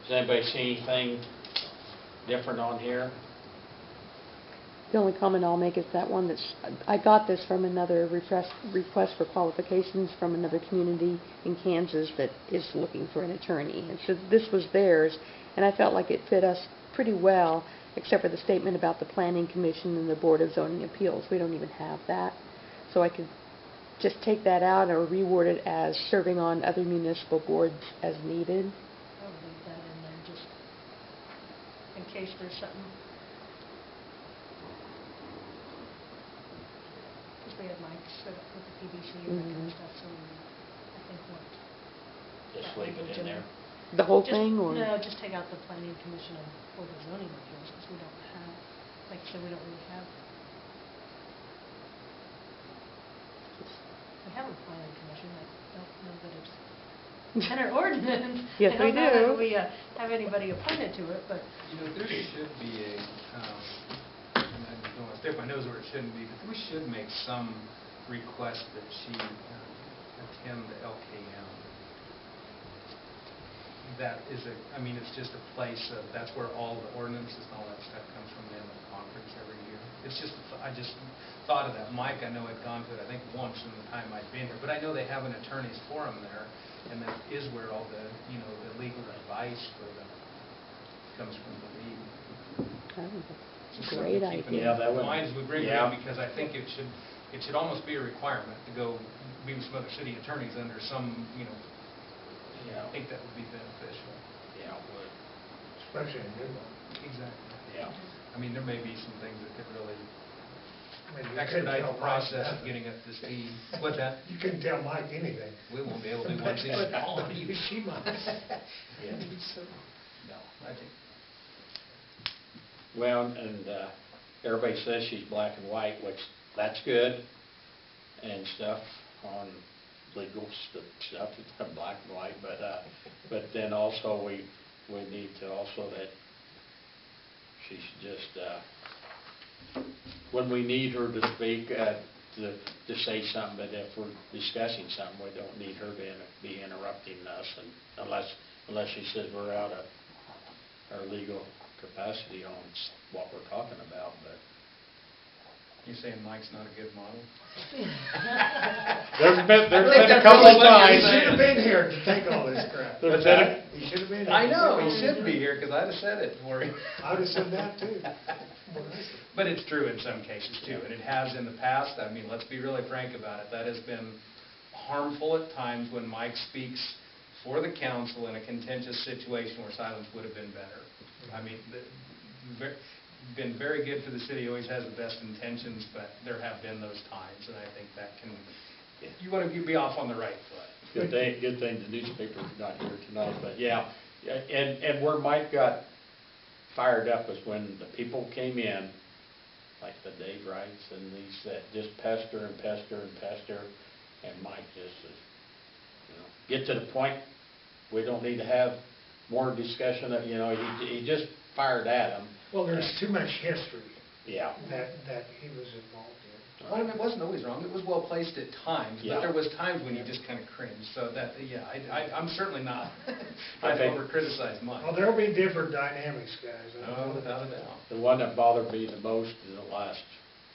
Does anybody see anything different on here? The only comment I'll make is that one I got this from another request for qualifications from another community in Kansas that is looking for an attorney. And so this was theirs, and I felt like it fit us pretty well, except for the statement about the Planning Commission and the Board of Zoning Appeals. We don't even have that. So I could just take that out or reword it as serving on other municipal boards as needed. I'll leave that in there just in case there's something. Because we had Mike set up with the PBC and that kind of stuff, so I think what. Just that leave it language in there? The whole Just- thing, or? No, just take out the Planning Commission and Board of Zoning Appeals, because we don't have, like I said, we don't really have. We have a Planning Commission, I don't know that it's in our ordinance. Yes, we I don't know do. that we have anybody appointed to it, but You know, there should be and I don't want to stick my nose where it shouldn't be, but we should make some request that she attend the LKM. That is it's just a place, that's where all the ordinances and all that stuff comes from, them at conference every year. It's just, I just thought of that. Mike, I know had gone to it, I think once in the time I'd been here, but I know they have an attorney's forum there, and that is where all the, the legal advice for the, comes from the league. I think that's Just a great something to keep idea. Yeah, that would- in mind as we bring it yeah. up, because I think it should almost be a requirement to go be with some other city attorneys under some, Yeah. I think that would be beneficial. Yeah, it would. Especially a new one. Exactly. Yeah. There may be some things that could really I mean, you couldn't expedite tell the Mike process of nothing. getting up to speed. What's that? You couldn't tell Mike anything. We won't be able to once he's on. You, she might. Yeah. No, I think, Well, and everybody says she's black and white, which that's good and stuff on legal stuff. It's not black and white, but then also we need to also that she should just when we need her to speak to say something, but if we're discussing something, we don't need her to be interrupting us, and unless she says we're out of our legal capacity on what we're talking about, but You're saying Mike's not a good model? there's been that's a couple of really what you're times. He should have been here to take all this crap. There's been a- He should have been here. I know, he should be here, because I'd have said it for him. I'd have said that too. But it's true in some cases too, and it has in the past. I mean, let's be really frank about it. That has been harmful at times when Mike speaks for the council in a contentious situation where silence would have been better. I mean, been very good for the city, always has the best intentions, but there have been those times, and I think that can, you want to be off on the right foot. Good thing the newspaper's not here tonight, but yeah. And where Mike got fired up was when the people came in, like the Dave Wrights and these that just pester and pester and pester, and Mike just says, get to the point, we don't need to have more discussion, he just fired at them. Well, there's too much history Yeah. that he was involved in. Well, and it wasn't always wrong, it was well placed at times, Yeah. but there was times when you just kind of cringed, so that, yeah, I'm certainly not I trying to think- over-criticize Mike. Well, there'll be different dynamics, guys. No, without a doubt. The one that bothered me the most in the last,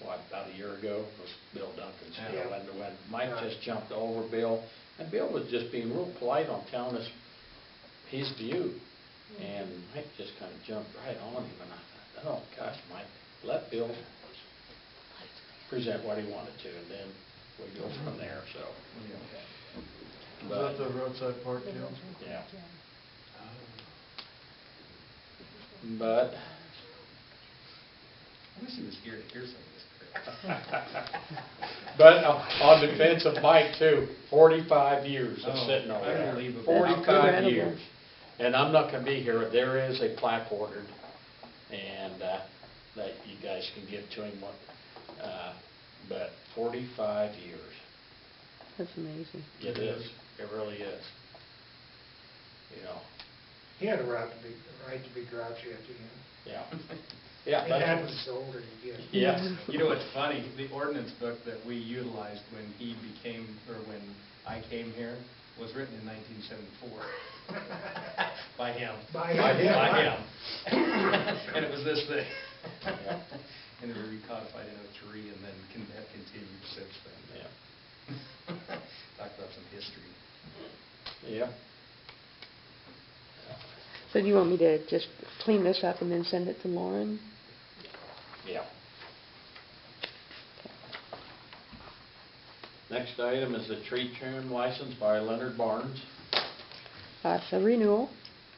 about a year ago, was Bill Duncan's Yeah. deal. And when Mike just jumped over Bill, and Bill was just being real polite on telling us his view. And Mike just kind of jumped right on him, and I thought, oh gosh, Mike, let Bill present what he wanted to, and then we go from there, so. Is But, that the roadside park deal? yeah. But, I wish he was here to hear some of this crap. but on defense of Mike too, 45 years of Oh, sitting over there. unbelievable. 45 Incredible. years. And I'm not gonna be here, there is a plaque ordered, and, that you guys can give to him, but 45 years. That's amazing. It is, it really is. He had a right to be grouchy at the end. Yeah. Yeah. It that's- happens the older you get. Yeah. You know what's funny, the ordinance book that we utilized when he became, or when I came here, was written in 1974. By him. By him. By him. And it was this thing. Yeah. And it was recodified in '03 and then have continued since then. Yeah. Talk about some history. Yeah. So do you want me to just clean this up and then send it to Lauren? Yeah. Next item is the tree trim license by Leonard Barnes. It's a renewal.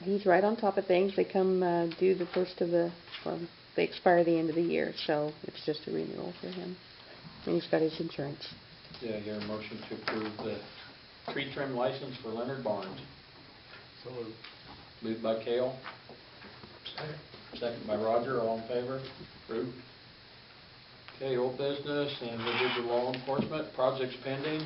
He's right on top of things. They come due the first of the, well, they expire the end of the year, so it's just a renewal for him. And he's got his insurance. Yeah, your motion to approve the tree trim license for Leonard Barnes. So, Moved by Cale, second by Roger, all in favor? Approved. Okay, old business and individual law enforcement, projects pending.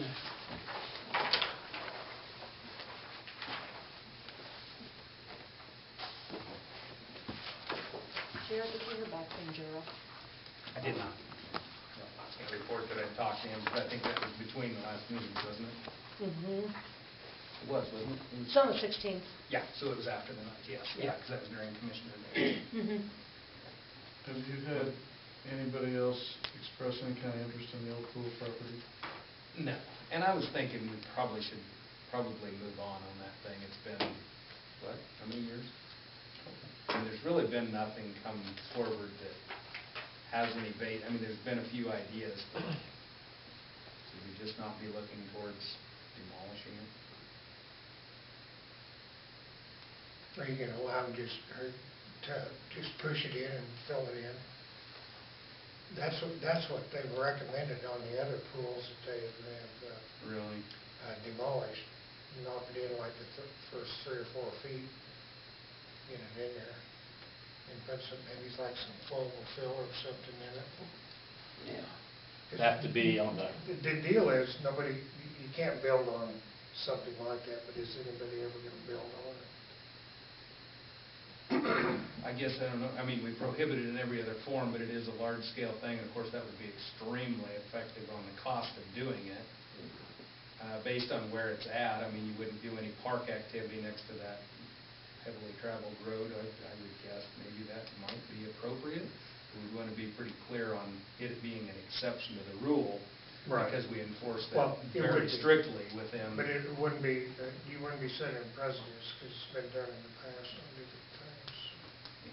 Gerald, did you hear back from Gerald? I did not. No, I was going to report that I talked to him, but I think that was between the last meetings, wasn't it? Mm-hmm. It was, wasn't it? It was- It's on the 16th. Yeah, so it was after the night, yes. Yeah. Yeah, because that was during Commissioner Day. Mm-hmm. have you had anybody else express any kind of interest in the Oak Pool property? No, and I was thinking we probably should move on that thing. It's been, what, how many years? And there's really been nothing come forward that has any bait. I mean, there's been a few ideas, but should we just not be looking towards demolishing it? Are you gonna allow them to just push it in and fill it in? That's what they've recommended on the other pools that they have Really? demolished. Knock it in like the first 3 or 4 feet, get it in there, and put some, maybe like some flowable fill or something in it. Yeah. Have to be on the, The deal is, you can't build on something like that, but is anybody ever gonna build on it? I guess, I don't know, I mean, we prohibit it in every other form, but it is a large-scale thing, and of course, that would be extremely effective on the cost of doing it. Based on where it's at, I mean, you wouldn't do any park activity next to that heavily traveled road, I would guess maybe that might be appropriate. We'd want to be pretty clear on it being an exception to the rule, Right. because we enforce Well, that it very would be. strictly within. But it wouldn't be, you wouldn't be setting precedents, because it's been done in the past on different times.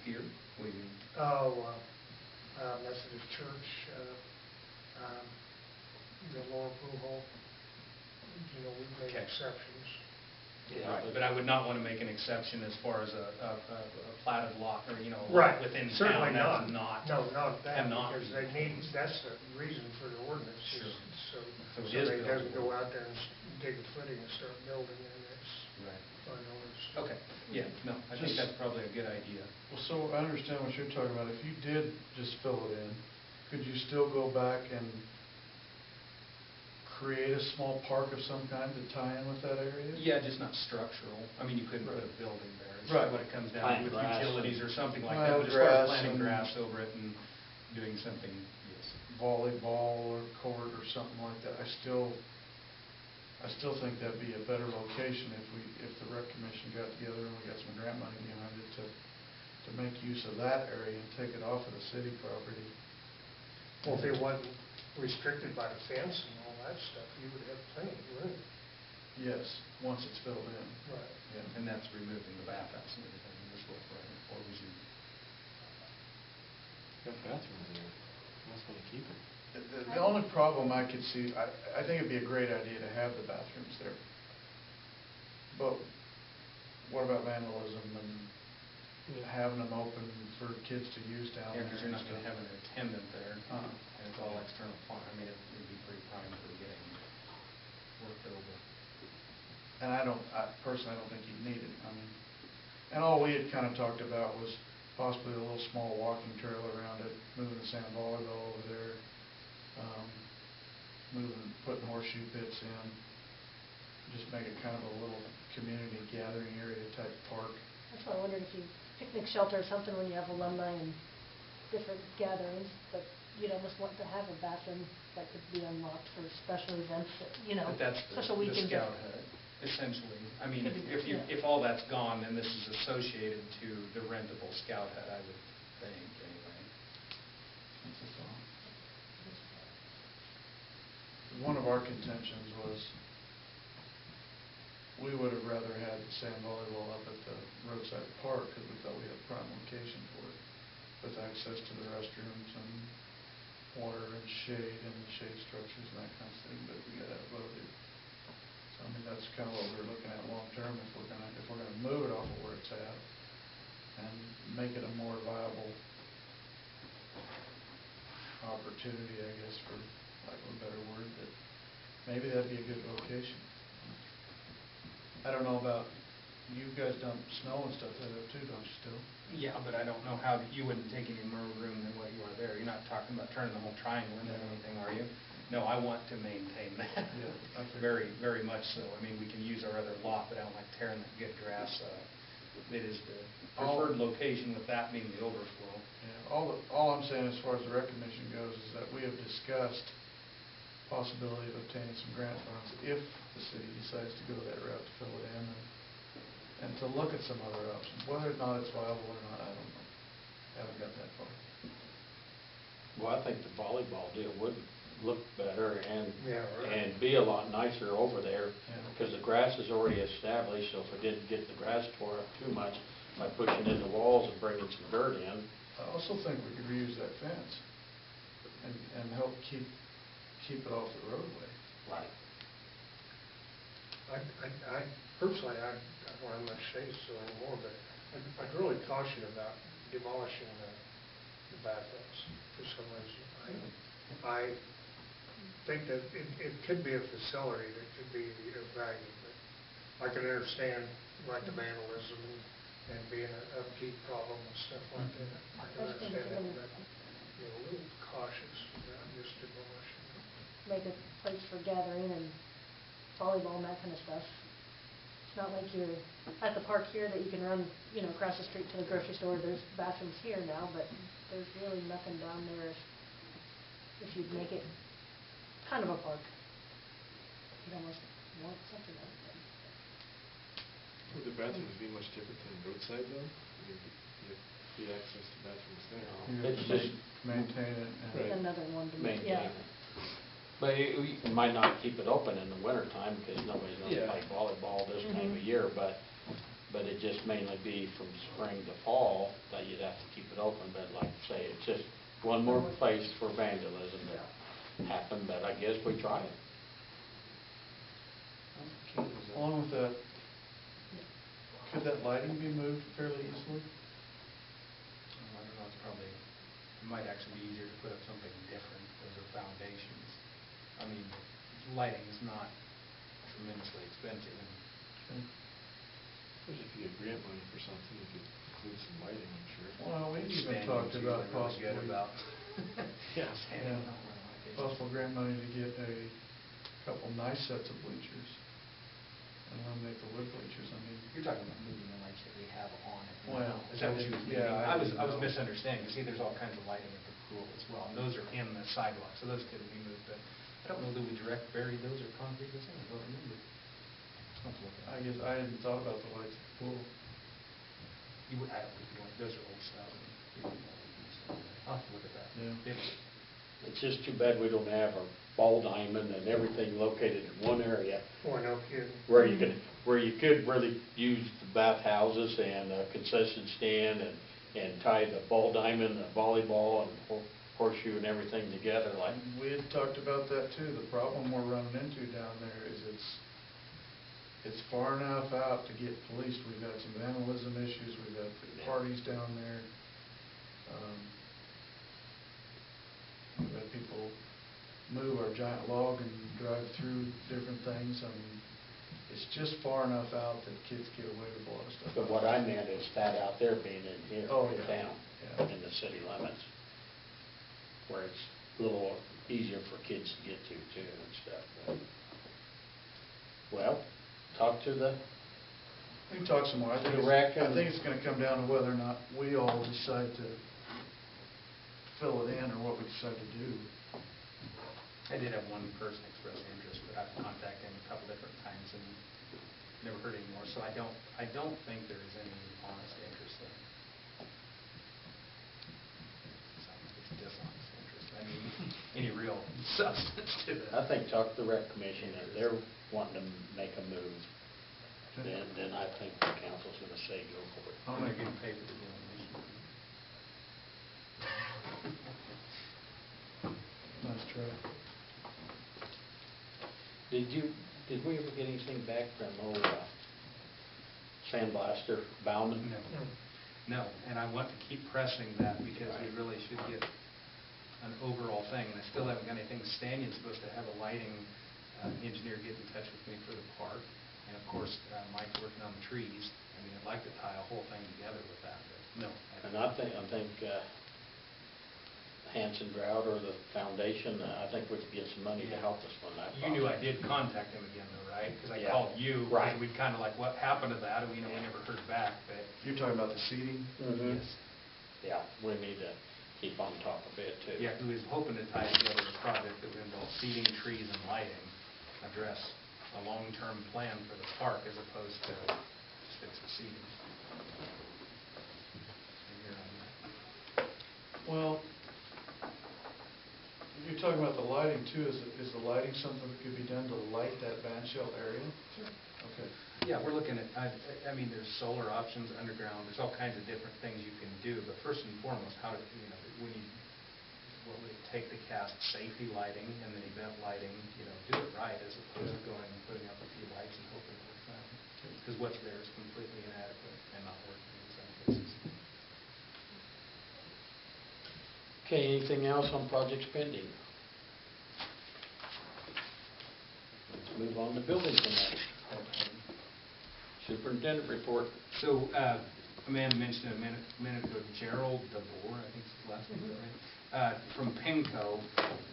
Here, we, Oh, Methodist Church, the Lower Pool Hall, you know, we make Okay. exceptions. right, but I would not want to make an exception as far as a platted lot, or, you know, a Right, lot within town. certainly That's not. not. No, not that, cannot because be. they need, that's the reason for the ordinance, is Sure. so So it is somebody doesn't buildable. go out there and dig a footing and start building, and it's Right. unnoticed. Okay, yeah, no, I think Just- that's probably a good idea. Well, so I understand what you're talking about. If you did just fill it in, could you still go back and create a small park of some kind to tie in with that area? Yeah, just not structural. I mean, you couldn't put a Right. building there. It's Right. what it comes down Plant to with grass utilities and- or something like Well, that. But as far grass as planting and- grass over it and doing something, yes. Volleyball or court or something like that. I still think that'd be a better location if the rec commission got together and we got some grant money behind it to make use of that area and take it off of the city property. Well, if it wasn't restricted by the fence and all that stuff, you would have plenty of room. Yes, once it's filled in. Right. Yeah. And that's removing the bathhouse and everything as well, right? Or was you? Got bathroom there, that's gonna keep it. The only problem I could see, I think it'd be a great idea to have the bathrooms there. But what about vandalism and having them open for kids to use down there? Yeah, because you're not and going to stuff? have an attendant there, Uh-uh. and it's all external fun. I mean, it would be pretty prime for getting worked over. And personally, I don't think you'd need it. I mean, and all we had kind of talked about was possibly a little small walking trail around it, moving the sand volleyball over there, putting horseshoe pits in, just make it kind of a little community gathering area type park. That's why I wondered if you, picnic shelter or something when you have alumni and different gatherings, but you'd almost want to have a bathroom that could be unlocked for special events, that, you know, But that's special the weekends. scout hut, essentially. I mean, Could be, yeah. if all that's gone, then this is associated to the rentable scout hut, I would think, anyway. That's a thought. One of our contentions was, we would have rather had the sand volleyball up at the roadside park, because we thought we had a prime location for it, with access to the restrooms and water and shade structures and that kind of thing, but we got outvoted. So, I mean, that's kind of what we're looking at long-term, if we're gonna move it off of where it's at, and make it a more viable opportunity, I guess, for lack of a better word, that maybe that'd be a good location. I don't know about, you guys dump snow and stuff there too, don't you still? Yeah, but I don't know how, you wouldn't take any more room than what you are there. You're not talking about turning the whole triangle into anything, are you? No, I want to maintain that. Yeah, I figured. Very, very much so. I mean, we can use our other lot, but I don't like tearing that good grass up. It is the preferred location, with that being the overflow. Yeah, all I'm saying as far as the rec commission goes is that we have discussed possibility of obtaining some grant funds if the city decides to go that route to fill it in, and to look at some other options. Whether or not it's viable or not, I don't know. Haven't got that far. Well, I think the volleyball deal would look better and, Yeah, right. and be a lot nicer over there, Yeah. because the grass is already established, so if we didn't get the grass tore up too much by pushing in the walls and bringing some dirt in. I also think we could reuse that fence and help keep it off the roadway. Right. I personally, I don't have much say so anymore, but I'd really caution about demolishing the bathhouse for some reason. I think that it could be a facility that could be of value, but I can understand like the vandalism and being an upkeep problem and stuff like that. I can understand that, but, you know, a little cautious about just demolishing. Make a place for gathering and volleyball and that kind of stuff. It's not like you're at the park here that you can run, you know, across the street to the grocery store. There's bathrooms here now, but there's really nothing down there if you'd make it kind of a park. You'd almost want something like that. Would the bathrooms be much different than roadside though? I mean, you have the access to bathrooms there. You have It's to just maintain it and. Right. Another one to make, maintain yeah. it. But you might not keep it open in the wintertime because nobody's gonna Yeah. play volleyball this time of Mhm. year, but it just mainly be from spring to fall that you'd have to keep it open, but like I say, it's just one more place for vandalism to happen, but I guess we try it. Along with that, could that lighting be moved fairly easily? I don't know, it's probably, it might actually be easier to put up something different, those are foundations. I mean, lighting is not tremendously expensive, and Especially if you get grant money for something, you could include some lighting, I'm sure. Well, we even Standing's talked about usually really good possibly, about. Yeah. Standing. possible grant money to get a couple nice sets of bleachers and eliminate the wood bleachers. I mean, You're talking about moving the lights that we have on it now. Well, Is that what you was yeah, meaning? I I was didn't know. misunderstanding. You see, there's all kinds of lighting at the pool as well, and those are in the sidewalk, so those couldn't be moved. But I don't know that we direct buried those or concrete those in, I don't remember. I'll have to look I at it. guess I hadn't thought about the lights at the pool. I don't think you want, those are old style. I'll have to look at that. Yeah. It's just too bad we don't have a ball diamond and everything located in one area Boy, no kidding. where you could really use the bathhouses and a concession stand and tie the ball diamond, the volleyball and horseshoe and everything together like. We had talked about that too. The problem we're running into down there is it's far enough out to get policed. We've had some vandalism issues, we've had parties down there. We've had people move our giant log and drive through different things. I mean, it's just far enough out that kids get away with a lot of stuff. But what I meant is that out there being in here, Oh, in yeah. town, Yeah. in the city limits, where it's a little easier for kids to get to too and stuff. But, well, talk to the, We can talk some more. I think it's gonna come down to whether or not we all decide to fill it in or what we decide to do. I did have one person express interest, but I've contacted him a couple different times and never heard any more, so I don't think there is any honest interest there. Sounds like it's dishonest interest, I mean, any real substance to that. I think talk to the rec commission, if they're wanting to make a move, then I think the council's gonna say go for it. And they're getting paid for the demolition. Nice try. Did we ever get anything back from old sandblaster Bauman? No, and I want to keep pressing that because we really should get an overall thing, and I still haven't got anything. Stanion's supposed to have a lighting engineer get in touch with me for the park, and of course, Mike's working on the trees. I mean, I'd like to tie a whole thing together with that, but no. And I think Hanson Drought or the foundation, I think we could get some money to help us on that. You knew I did contact him again though, right? Because I Yeah. called you, Right. and we'd kind of like, what happened to that? And we never heard back, but. You're talking about the seating? Mhm. Yes. Yeah, we need to keep on top of it too. Yeah, who is hoping to tie together a project that would involve seating, trees, and lighting, address a long-term plan for the park as opposed to just fix the seating. And you're on that. Well, you're talking about the lighting too. Is the lighting something that could be done to light that band shell area? Sure. Okay. Yeah, we're looking at, I mean, there's solar options underground, there's all kinds of different things you can do, but first and foremost, how to, what would it take to cast safety lighting and then event lighting, do it right as opposed to going and putting up a few lights and hoping it works out. Because what's there is completely inadequate and not working in some cases. Okay, anything else on project spending? Let's move on to building permits. Superintendent report. So, Amanda mentioned a minute ago, Gerald DeVore, I think is his last name, right? From PIMCO,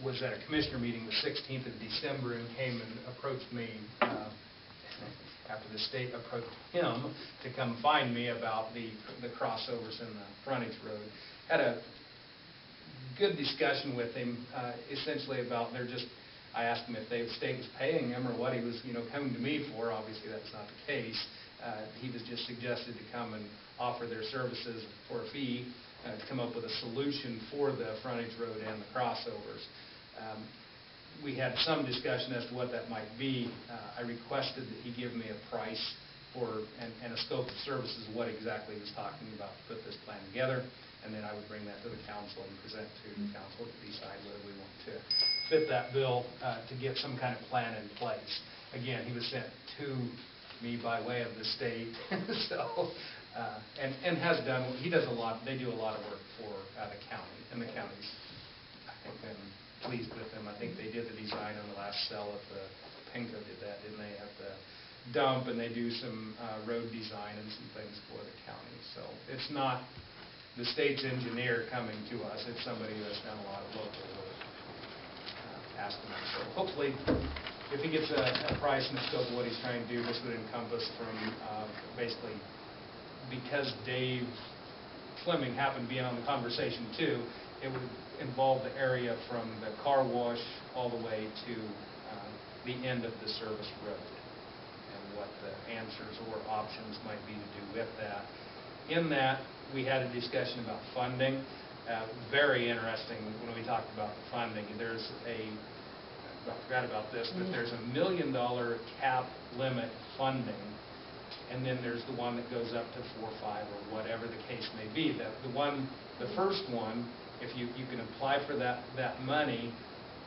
was at a commissioner meeting the 16th of December and came and approached me after the state approached him to come find me about the crossovers in the frontage road. Had a good discussion with him, essentially about I asked him if the state was paying him or what he was, coming to me for. Obviously, that's not the case. He was just suggested to come and offer their services for a fee, to come up with a solution for the frontage road and the crossovers. We had some discussion as to what that might be. I requested that he give me a price for, and a scope of services, what exactly he was talking about to put this plan together, and then I would bring that to the council and present to the council to decide whether we want to fit that bill to get some kind of plan in place. Again, he was sent to me by way of the state, so, and has done, he does a lot, they do a lot of work for the county, and the county's, I think, been pleased with them. I think they did the design on the last cell at the, Pinco did that, didn't they, at the dump, and they do some road design and some things for the county. So it's not the state's engineer coming to us, it's somebody who has done a lot of local work, asking us. So hopefully, if he gets a price and a scope of what he's trying to do, this would encompass from basically, because Dave Fleming happened to be in on the conversation too, it would involve the area from the car wash all the way to the end of the service road, and what the answers or options might be to do with that. In that, we had a discussion about funding. Very interesting when we talked about the funding. There's I forgot about this, but there's $1 million cap limit funding, and then there's the one that goes up to 4 or 5 or whatever the case may be. The first one, if you can apply for that money,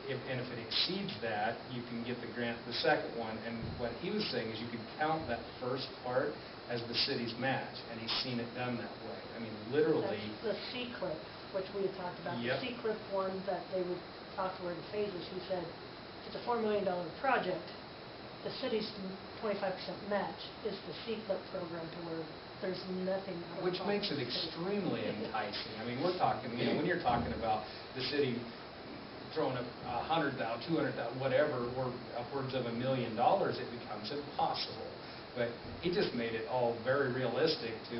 and if it exceeds that, you can get the grant. The second one, and what he was saying is you could count that first part as the city's match, and he's seen it done that way. I mean, literally. That's the C-CLIP, which we had talked about. Yep. The C-CLIP one that they would offer in phases. He said, it's a $4 million project. The city's 25% match is the C-CLIP program, to where there's nothing. Which makes it extremely enticing. I mean, we're talking, when you're talking about the city throwing up $100,000, $200,000, whatever, or upwards of $1 million, it becomes impossible. But he just made it all very realistic to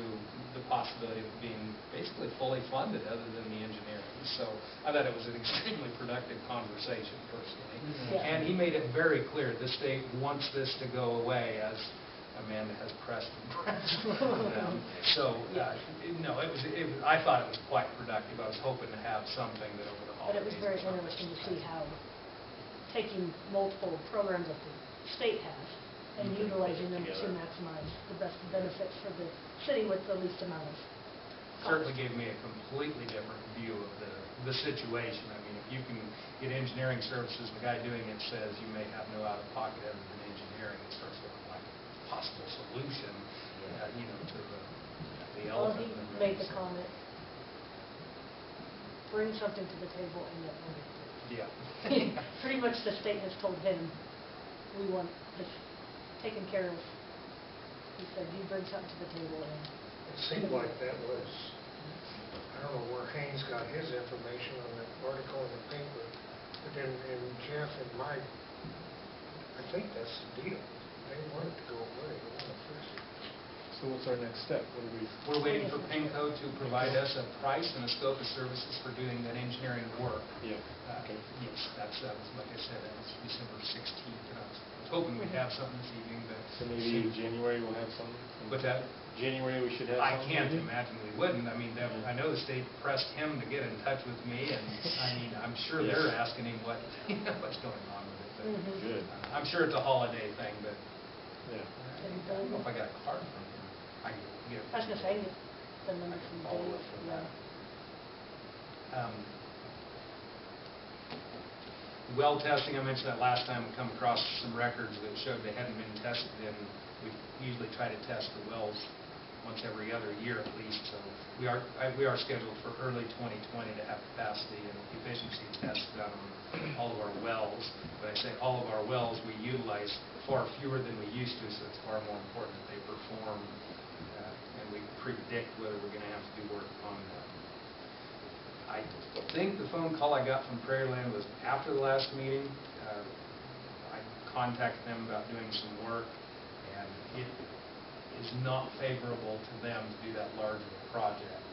the possibility of being basically fully funded other than the engineering. So I thought it was an extremely productive conversation personally. Yeah. And he made it very clear the state wants this to go away, as Amanda has pressed and pressed them. So, no, I thought it was quite productive. I was hoping to have something that over the holidays. But it was very interesting to see how taking multiple programs that the state has and utilizing them to maximize the best benefits for the city with the least amount of cost. Certainly gave me a completely different view of the situation. I mean, if you can get engineering services, the guy doing it says you may have no out-of-pocket other than engineering, it starts looking like a possible solution, to the Well, elephant. he in the room. made the comment, bring something to the table and get money. Yeah. Pretty much the state has told him, we want this taken care of. He said, you bring something to the table. And It seemed like that was, I don't know where Haynes got his information on that article in the paper, but then Jeff and Mike, I think that's the deal. They want it to go away. They want to fix it. So what's our next step? What do we? We're waiting for PINCO to provide us a price and a scope of services for doing that engineering work. Yeah, okay. Yes, that was, like I said, that was December 16th, and I was hoping we'd have something this evening, but. So maybe in January we'll have something? What's that? January we should have I something? can't maybe? imagine we wouldn't. I mean, I know the state pressed him to get in touch with me, and I mean, I'm sure Yes. they're asking him what's going on with it. But, Good. I'm sure it's a holiday thing, but Yeah. I don't know if I got a card from him. I can get it. I was going to say, I can get the number from Follow Dave. up from Yeah. that. Well testing, I mentioned that last time. We come across some records that showed they hadn't been tested, and we usually try to test the wells once every other year at least. So we are scheduled for early 2020 to have capacity and efficiency tests done on all of our wells. But I say all of our wells, we utilize far fewer than we used to, so it's far more important that they perform, and we predict whether we're going to have to do work on them. I think the phone call I got from Prairie Land was after the last meeting. I contacted them about doing some work, and it is not favorable to them to do that large of a project.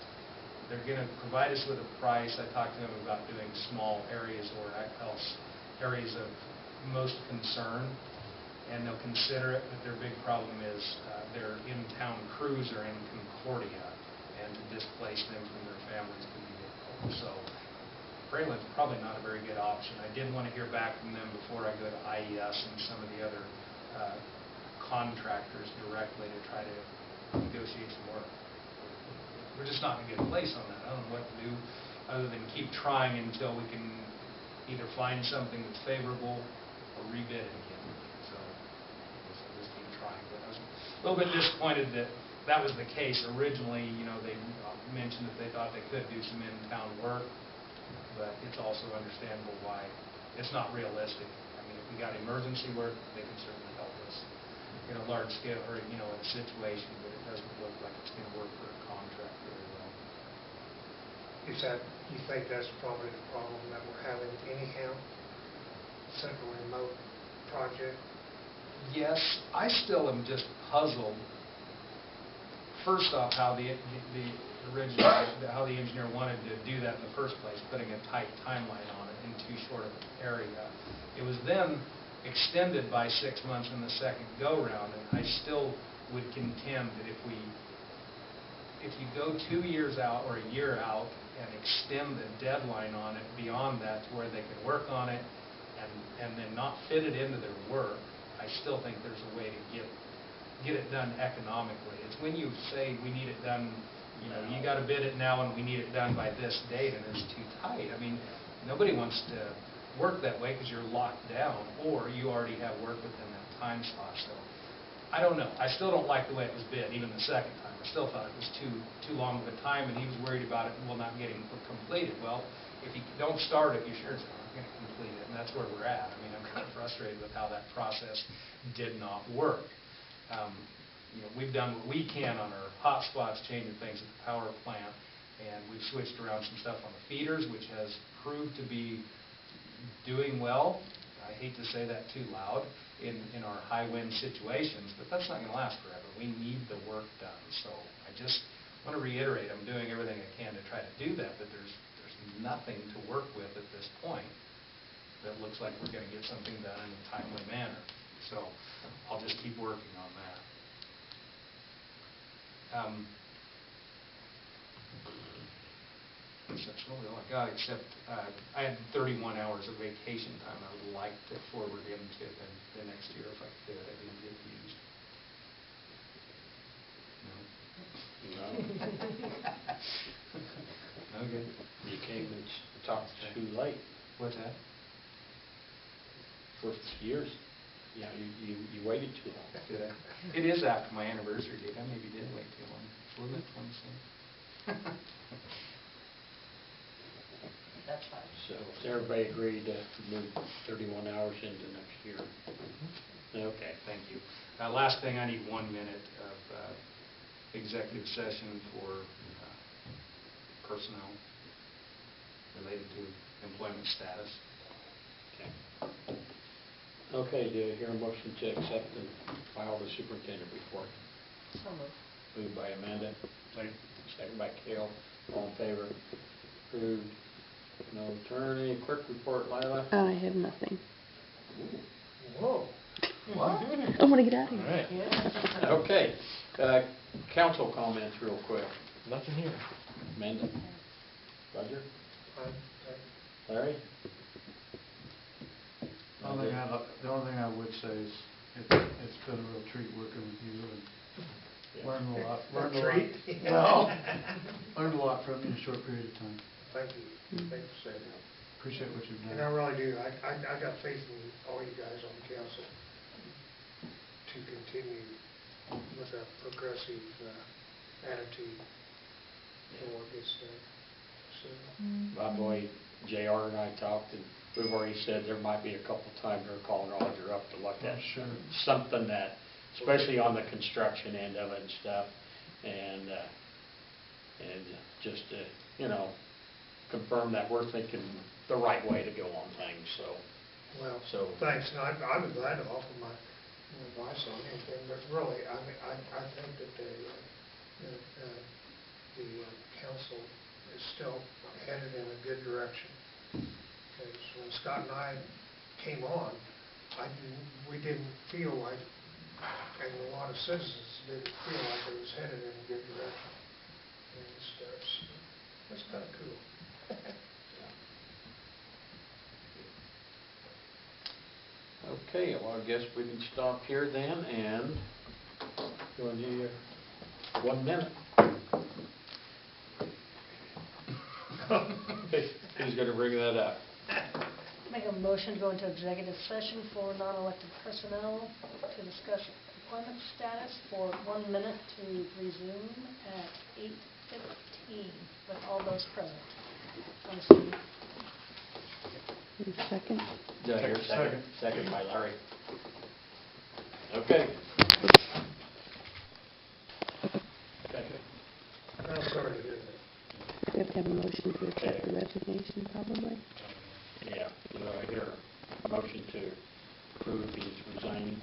They're going to provide us with a price. I talked to them about doing small areas or else areas of most concern, and they'll consider it, but their big problem is their in-town crews are in Concordia, and to displace them from their families can be difficult. So Braylon's probably not a very good option. I did want to hear back from them before I go to IES and some of the other contractors directly to try to negotiate some work. We're just not in a good place on that. I don't know what to do other than keep trying until we can either find something that's favorable or rebid it again. So I'll just keep trying. But I was a little bit disappointed that that was the case. Originally, you know, they mentioned that they thought they could do some in-town work, but it's also understandable why it's not realistic. I mean, if we got emergency work, they can certainly help us in a large scale, or, you know, in a situation, but it doesn't look like it's going to work for a contract very well. Is that, you think that's probably the problem that we're having anyhow? Central remote project? Yes, I still am just puzzled. First off, how the original, how the engineer wanted to do that in the first place, putting a tight timeline on it in too short of an area. It was then extended by 6 months in the second go-round, and I still would contend that if you go 2 years out or a year out and extend the deadline on it beyond that to where they can work on it and then not fit it into their work, I still think there's a way to get it done economically. It's when you say we need it done, you know, you got to bid it now and we need it done by this date, and it's too tight. I mean, nobody wants to work that way because you're locked down, or you already have work within that time slot. So I don't know. I still don't like the way it was bid, even the second time. I still thought it was too long of a time, and he was worried about it not getting completed. Well, if you don't start it, you're sure it's not going to complete it, and that's where we're at. I mean, I'm kind of frustrated with how that process did not work. You know, we've done what we can on our hot spots, changing things at the power plant, and we've switched around some stuff on the feeders, which has proved to be doing well. I hate to say that too loud in our high wind situations, but that's not going to last forever. We need the work done. So I just want to reiterate, I'm doing everything I can to try to do that, but there's nothing to work with at this point that looks like we're going to get something done in a timely manner. So I'll just keep working on that. That's really all I got, except I had 31 hours of vacation time I would like to forward into the next year if I could. I didn't get used. No? Okay. You came and talked too late. What's that? For years. Yeah, you waited too long. Did I? It is after my anniversary date. I maybe did wait too long. Wasn't it 26? That's fine. So everybody agreed to move 31 hours into next year. Okay. Thank you. Last thing, I need 1 minute of executive session for personnel related to employment status. Okay. Okay, do you hear a motion to accept and file the superintendent report? So moved. Moved by Amanda. Second by Cale. All in favor? Approved. No attorney. Clerk report, Lila? I have nothing. Whoa. What? I want to get out of here. All right. Yeah. Okay. Council comments real quick. Nothing here. Amanda? Roger? I'm- Larry? The only thing I would say is it's been a real treat working with you and learned a lot. Learned a lot. Treat? Well, learned a lot from you in a short period of time. Thank you. Thanks for saying that. Appreciate what you've And I done. really do. I got faith in all you guys on the council to continue with a progressive attitude toward this thing. So, My boy JR and I talked, and we've already said there might be a couple times we're calling Roger up to look at Sure. something that, especially on the construction end of it and stuff, and just to, you know, confirm that we're thinking the right way to go on things, so. well, So- thanks. And I'd be glad to offer my advice on anything, but really, I mean, I think that the council is still headed in a good direction. Because when Scott and I came on, we didn't feel like, and a lot of citizens didn't feel like it was headed in a good direction. And it's kind of cool. Okay, well, I guess we can stop here then, and go into 1 minute. Who's going to bring that up? Make a motion to go into executive session for non-elected personnel to discuss employment status for 1 minute to resume at 8:15 with all those present. On Zoom. Second. Do I hear a second? Second by Larry. Okay. I'm sorry to do that. We have to have a motion to accept the resignation, probably. Yeah, do I hear a motion to approve he's resigning?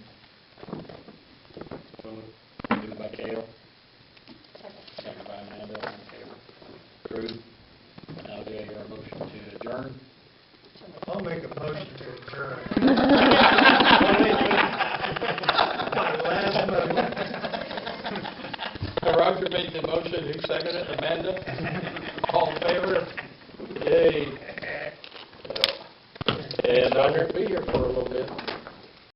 Moved by Cale, second by Amanda, all in favor. Approved. Now do I hear a motion to adjourn? I'll make a motion to adjourn. My last motion. Roger made the motion, who seconded it? Amanda? All in favor? Yay. And I won't be here for a little bit.